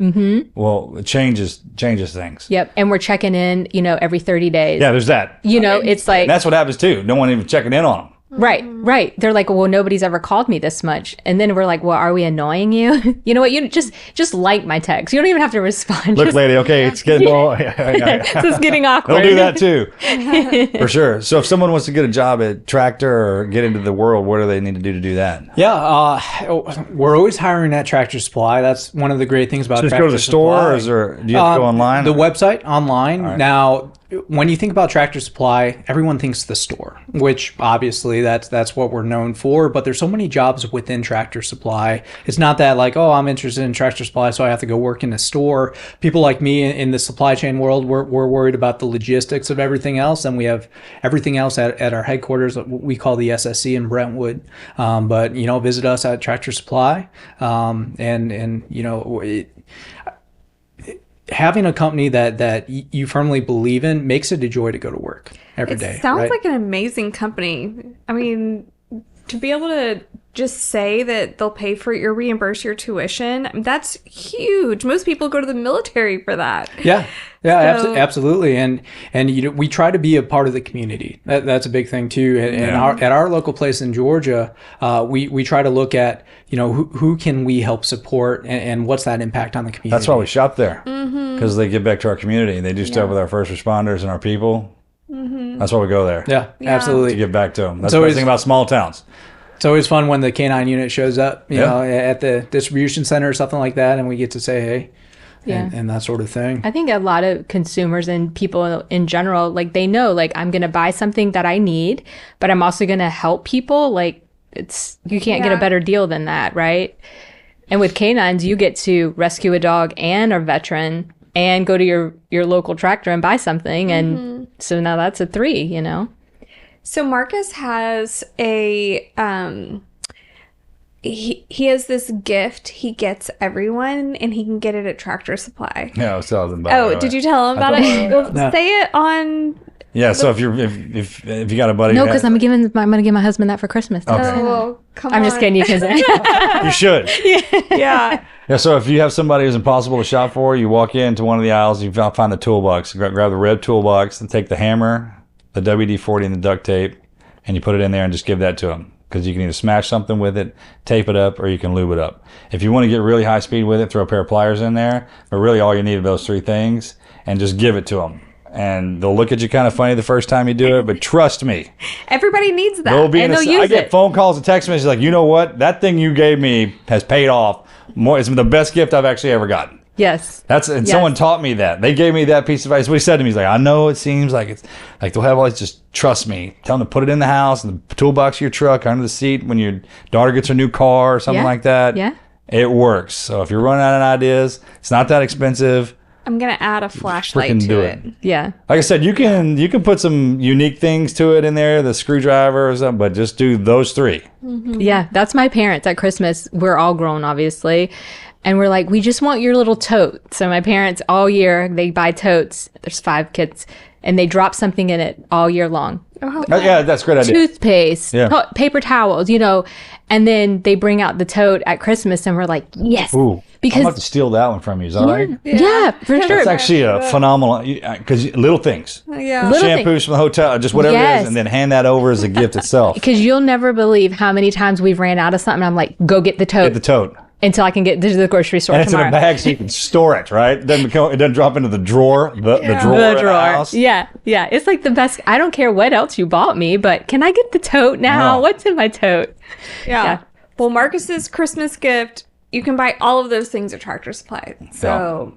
well, it changes things. Yep. And we're checking in, every 30 days. Yeah, there's that. It's like... And that's what happens too. No one even checking in on them. Right. They're like, well, nobody's ever called me this much. And then we're like, well, are we annoying you? You know what? You just like my text. You don't even have to respond. Look, lady, okay, it's getting it's getting awkward. They'll do that too. For sure. So if someone wants to get a job at Tractor or get into the world, what do they need to do that? Yeah, we're always hiring at Tractor Supply. That's one of the great things about So just Tractor go to the store, or do you have to go online? The website, online. Right. Now, when you think about Tractor Supply, everyone thinks the store, which obviously that's what we're known for. But there's so many jobs within Tractor Supply. It's not that like, oh, I'm interested in Tractor Supply, so I have to go work in a store. People like me in the supply chain world, we're worried about the logistics of everything else, and we have everything else at our headquarters. We call the SSC in Brentwood. But visit us at Tractor Supply, having a company that you firmly believe in makes it a joy to go to work every day. It sounds right? like an amazing company. I mean, to be able to just say that they'll pay for your reimburse your tuition, that's huge. Most people go to the military for that. Yeah, absolutely. And we try to be a part of the community. That's a big thing too. And at our local place in Georgia, we try to look at who can we help support and what's that impact on the community. That's why we shop there, because they give back to our community. They do stuff with our first responders and our people. That's why we go there. Yeah, absolutely. To give back to them. That's the thing about small towns. It's always fun when the K9 unit shows up, at the distribution center or something like that, and we get to say, hey, and that sort of thing. I think a lot of consumers and people in general, like they know, like I'm going to buy something that I need, but I'm also going to help people. Like you can't get a better deal than that, right? And with K9s, you get to rescue a dog and a veteran and go to your local Tractor and buy something. And so now that's a 3, So Marcus has a he has this gift he gets everyone, and he can get it at Tractor Supply. Yeah, I was telling them about it. Oh, did you tell him about it? Well, say it on. Yeah, so if you got a buddy, no, because I'm gonna give my husband that for Christmas. Okay. Oh, well, come I'm on. just kidding. You can. You should. Yeah. Yeah, so if you have somebody who's impossible to shop for, you walk into one of the aisles, you find the toolbox, grab the red toolbox, and take the hammer, the WD-40, and the duct tape, and you put it in there and just give that to them. Because you can either smash something with it, tape it up, or you can lube it up. If you want to get really high speed with it, throw a pair of pliers in there. But really all you need are those 3 things, and just give it to them. And they'll look at you kind of funny the first time you do it, but trust me. Everybody needs that. They'll use I get phone calls and text messages like, you know what? That thing you gave me has paid off. It's the best gift I've actually ever gotten. Yes. Someone taught me that. They gave me that piece of advice. What he said to me, he's like, I know it seems like it's like they'll have all these, just trust me. Tell them to put it in the house, in the toolbox of your truck, under the seat when your daughter gets her new car or something like that. Yeah. It works. So if you're running out of ideas, it's not that expensive. I'm gonna add a flashlight to it. Yeah. Like I said, you can put some unique things to it in there, the screwdriver or something, but just do those 3. Yeah, that's my parents at Christmas. We're all grown, obviously. And we're like, we just want your little tote. So my parents all year, they buy totes. There's 5 kids. And they drop something in it all year long. Yeah, that's a great idea. Toothpaste, paper towels, And then they bring out the tote at Christmas and we're like, yes. Ooh, because I'm going to have to steal that one from you. Is that right? Yeah, for sure. It's actually a phenomenal, because little things. Yeah. Shampoos from the hotel, just whatever it is, and then hand that over as a gift itself. Because you'll never believe how many times we've ran out of something. I'm like, go get the tote. Get the tote. Until I can get to the grocery store and it's tomorrow. in a bag so you can store it, right? It doesn't drop into the drawer, the drawer of the house. Yeah. It's like the best. I don't care what else you bought me, but can I get the tote now? No. What's in my tote? Yeah. Well, Marcus's Christmas gift, you can buy all of those things at Tractor Supply. So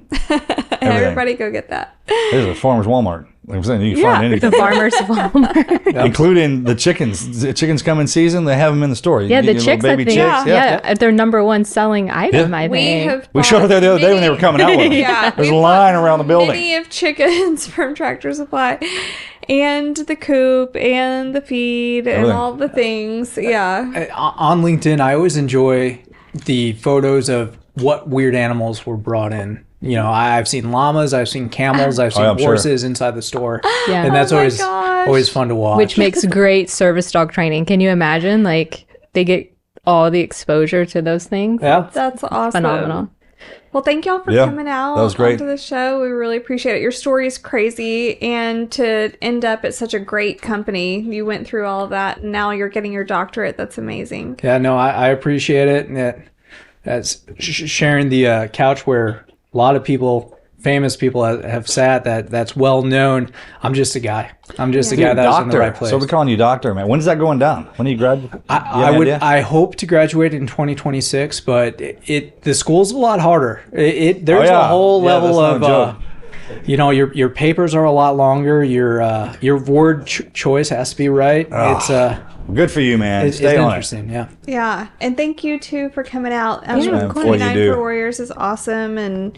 everybody go get that. There's a Farmer's Walmart. like I'm saying, you can find The anything, farmer's Walmart. including the chickens. The chickens come in season. They have them in the store. Yeah, You the get chicks, little I baby think. chicks. Yeah, their number one selling item, Yeah. I think. We showed up there the other day when they were coming out with them. Yeah, There's we a line around the building. Many of chickens from Tractor Supply, and the coop, and the feed, and Everything. all the things. Yeah. On LinkedIn, I always enjoy the photos of what weird animals were brought in. You know, I've seen llamas, I've seen camels, I've seen I'm sure. horses inside the store. Yeah. And that's Oh my always gosh. always fun to watch. Which makes great service dog training. Can you imagine? Like, they get all the exposure to those things. yeah. That's awesome. Phenomenal. Well, thank y'all for Yeah, coming out that was great. onto the show. We really appreciate it. Your story is crazy, and to end up at such a great company, you went through all of that, and now you're getting your doctorate. That's amazing. Yeah, no, I appreciate it. And that's sharing the couch where a lot of people, famous people have sat, that's well known. I'm just a guy. I'm just a guy that's in the right place. So we're calling you doctor, man. When's that going down? When do you graduate? I hope to graduate in 2026, but the school's a lot harder. There's a whole level that's no of you know, your papers are a lot longer. Your word choice has to be right. It's Good for you, man. it's Stay on it. interesting. Yeah. Yeah, and thank you too for coming out. Yeah, of course. What you K9 do. for Warriors is awesome, and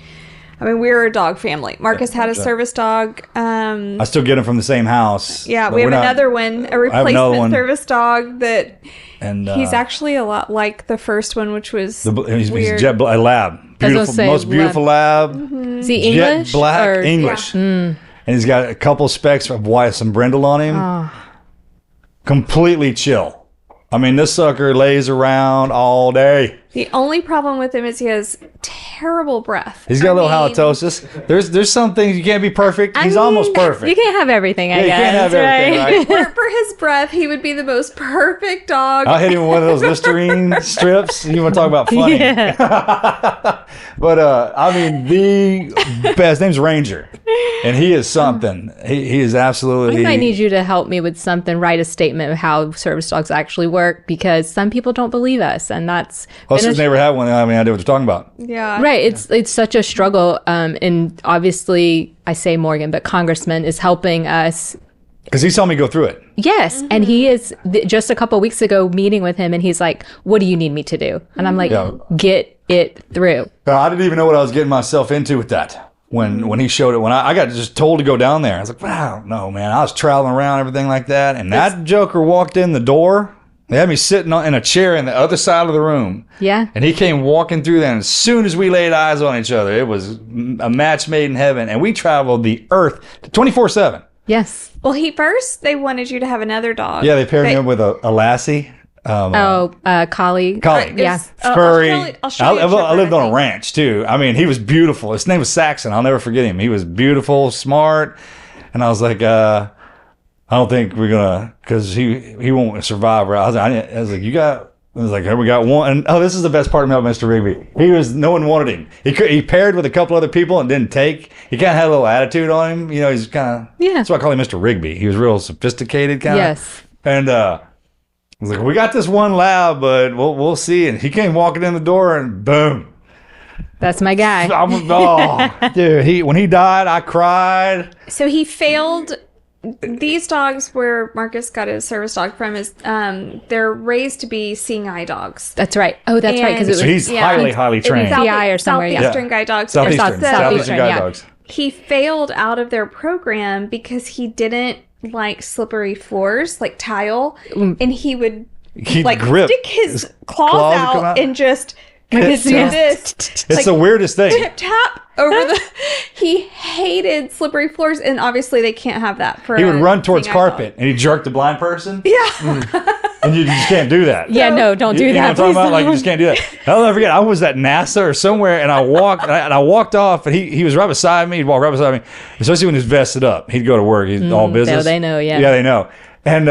I mean we're a dog family. Marcus had a service dog. I still get them from the same house. Yeah, but we have we're not- another one, a another replacement one. service dog that And he's actually a lot like the first one, which was he's weird. jet black, a lab. I was gonna Beautiful, say most beautiful lab. Is he English? Jet black or- English. And he's got a couple specks of white, some brindle on him. Completely chill. I mean, this sucker lays around all day. The only problem with him is he has terrible breath. He's got a little I mean, halitosis. There's some things you can't be perfect. He's almost perfect. You can't have everything, I Yeah, you guess. can't have everything, right? For his breath, he would be the most perfect dog. I'll hit him with one of those Listerine strips. You want to talk about funny? But I mean, the best name's Ranger, and he is something. He is absolutely. I might need you to help me with something, write a statement of how service dogs actually work, because some people don't believe us, and that's Plus, he's never had one. I mean, I know what you're talking about. Yeah. right. It's such a struggle, and obviously I say Morgan, but Congressman is helping us. Because he saw me go through it. Yes, and he is just a couple weeks ago meeting with him, and he's like, "What do you need me to do?" And I'm like, Yeah. "Get it through." I didn't even know what I was getting myself into with that. When he showed it, when I got just told to go down there, I was like, wow, no, man. I was traveling around, everything like that. And that joker walked in the door. They had me sitting in a chair in the other side of the room. Yeah. And he came walking through there. And as soon as we laid eyes on each other, it was a match made in heaven. And we traveled the earth 24/7. Yes. Well, they wanted you to have another dog. Yeah, they paired me up with a lassie. Collie. Collie. Yeah. Furry. I'll show you a I lived picture, on a ranch too. I mean, he was beautiful. His name was Saxon. I'll never forget him. He was beautiful, smart, and I was like, I don't think we're gonna, because he won't survive. Right? I was like, you got. I was like, hey, we got one. And, this is the best part about Mr. Rigby. No one wanted him. He paired with a couple other people and didn't take. He kind of had a little attitude on him. You know, he's kind of. Yeah. That's why I call him Mr. Rigby. He was real sophisticated, kind of. Yes. And I was like, we got this one lab, but we'll see. And he came walking in the door, and boom. That's my guy. Dude, when he died, I cried. So he failed. These dogs, where Marcus got his service dog from, is they're raised to be seeing eye dogs. That's right. Oh, that's right. Because it was. So he's highly trained. PI or somewhere, yeah. Southeastern guide dogs. Southeastern Southeastern, guide yeah. dogs. He failed out of their program because he didn't like slippery floors, like tile, and he would He'd like grip. stick his claws claws would come out and and just do It's this. It's the weirdest thing. Tap over the. He hated slippery floors, and obviously they can't have that for. He would run towards seeing eye dog. carpet, and he'd jerk the blind person. Yeah. And you just can't do that. Yeah, no, don't do You know that. what I'm talking Please about? Like, you don't. just can't do that. I'll never forget. I was at NASA or somewhere, and I walked off, and he was right beside me. He'd walk right beside me, especially when he was vested up. He'd go to work. He's all business. they know, yeah. Yeah, they know. And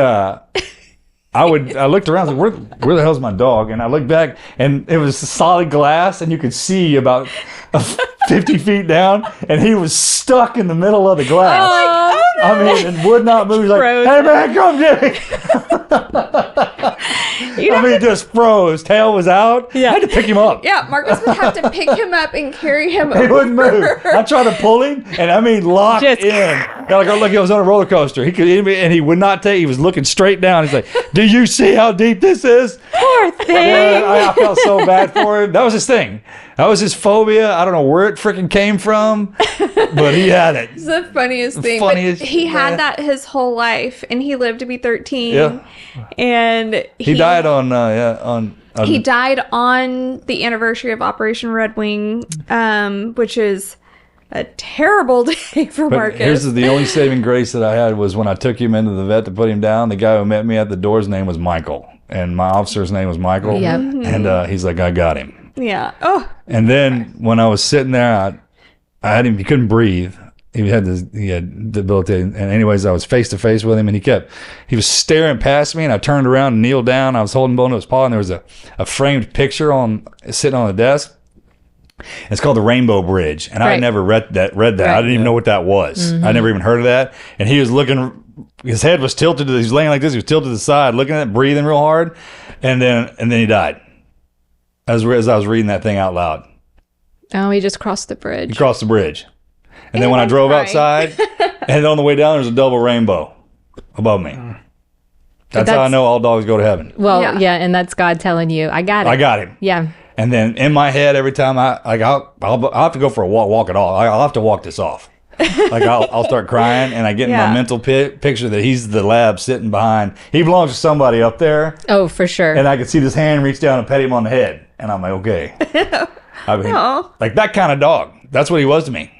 I looked around, I was like, where the hell's my dog? And I looked back, and it was solid glass, and you could see about 50 feet down, and he was stuck in the middle of the glass. I mean, and would not move. He's like, hey man, come get me. I mean, just froze. Tail was out. Yeah. I had to pick him up. Yeah, Marcus would have to pick him up and carry him He over. wouldn't move. I tried to pull him, and I mean, locked Just- in. Got like he was on a roller coaster. And he would not take. He was looking straight down. He's like, "Do you see how deep this is?" Poor thing. I felt so bad for him. That was his thing. That was his phobia. I don't know where it freaking came from, but he had it. It's the funniest thing. Funniest, but he had that his whole life, and he lived to be 13. Yeah. And He died on he died on the anniversary of Operation Red Wing, which is a terrible day for But Marcus. here's the only saving grace that I had was when I took him into the vet to put him down. The guy who met me at the door's name was Michael, and my officer's name was Michael. Yep. And he's like, "I got him." Yeah. Oh. And then when I was sitting there, I had him. He couldn't breathe. He had debilitated. And anyways, I was face to face with him, and he was staring past me, and I turned around and kneeled down. I was holding bone to his paw, and there was a framed picture sitting on the desk. It's called the Rainbow Bridge, and I never read that. I didn't even know what that was. I never even heard of that. And he was looking. His head was tilted. He was laying like this. He was tilted to the side, looking at it, breathing real hard, and then he died. As I was reading that thing out loud. Oh, he just crossed the bridge. He crossed the bridge. And then when I drove outside, and on the way down, there's a double rainbow above me. That's how I know all dogs go to heaven. Well, yeah, and that's God telling you, I got it. I got him. Yeah. And then in my head, every time I'll have to go for a walk it all. I'll have to walk this off. Like I'll start crying, and I get in my mental picture that he's the lab sitting behind. He belongs to somebody up there. Oh, for sure. And I could see this hand reach down and pet him on the head, and I'm like, okay. I mean, like that kind of dog. That's what he was to me.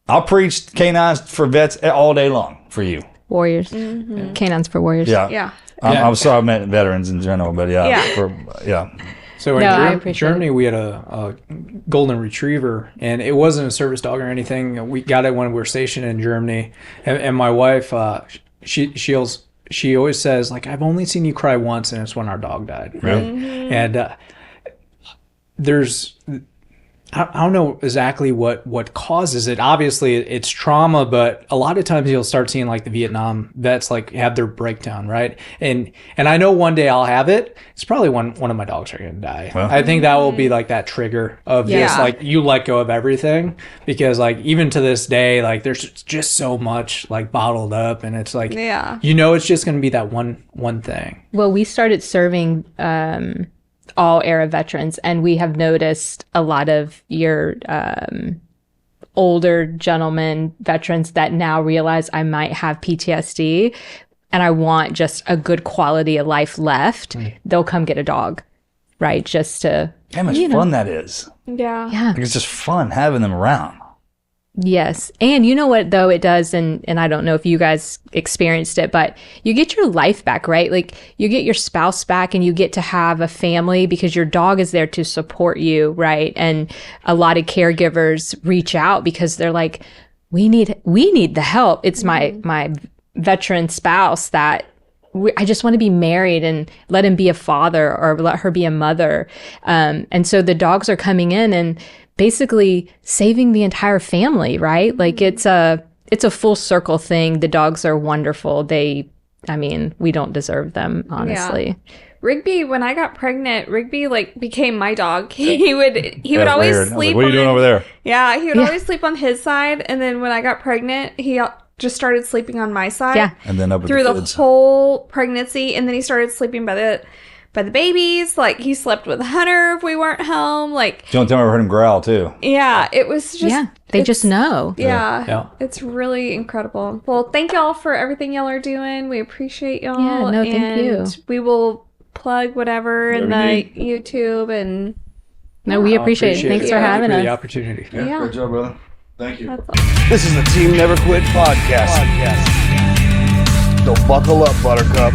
I'll preach K9s for vets all day long for you. Warriors. Canines for warriors. Yeah. Yeah. I'm sorry I meant veterans in general, but yeah. So I in appreciate Germany, we had a golden retriever, and it wasn't a service dog or anything. We got it when we were stationed in Germany, and my wife, she always says, like, I've only seen you cry once, and it's when our dog died. Right? And there's, I don't know exactly what causes it. Obviously, it's trauma, but a lot of times you'll start seeing like the Vietnam vets like have their breakdown, right? And I know one day I'll have it. It's probably when one of my dogs are going to die. Well, I think that will be like that trigger of just like you let go of everything, because like even to this day, like there's just so much like bottled up, and it's like it's just going to be that one thing. Well, we started serving all era veterans, and we have noticed a lot of your older gentlemen veterans that now realize I might have PTSD and I want just a good quality of life left. They'll come get a dog, right? Just to how much fun that is. Yeah. Like it's just fun having them around. Yes. And you know what, though, it does, and I don't know if you guys experienced it, but you get your life back, right? Like you get your spouse back, and you get to have a family because your dog is there to support you, right? And a lot of caregivers reach out because they're like, we need the help. It's my veteran spouse that I just want to be married and let him be a father or let her be a mother. And so the dogs are coming in and basically saving the entire family, right? Like it's a full circle thing. The dogs are wonderful. We don't deserve them, honestly. Yeah. Rigby, when I got pregnant, Rigby like became my dog. He would always sleep. Like, what are you doing over there? Yeah, he would always sleep on his side, and then when I got pregnant, he just started sleeping on my side. Yeah, and then up through the whole pregnancy, and then he started sleeping by the babies. Like he slept with Hunter if we weren't home. Like don't tell me I heard him growl too. Yeah, it was just they just know. Yeah, it's really incredible. Well, thank y'all for everything y'all are doing. We appreciate y'all. Yeah, no, thank you. We will plug whatever in the YouTube and. No, we appreciate it. Thanks for having us. The opportunity. Yeah, great job, brother. Thank you. This is the Team Never Quit podcast. So buckle up, Buttercup.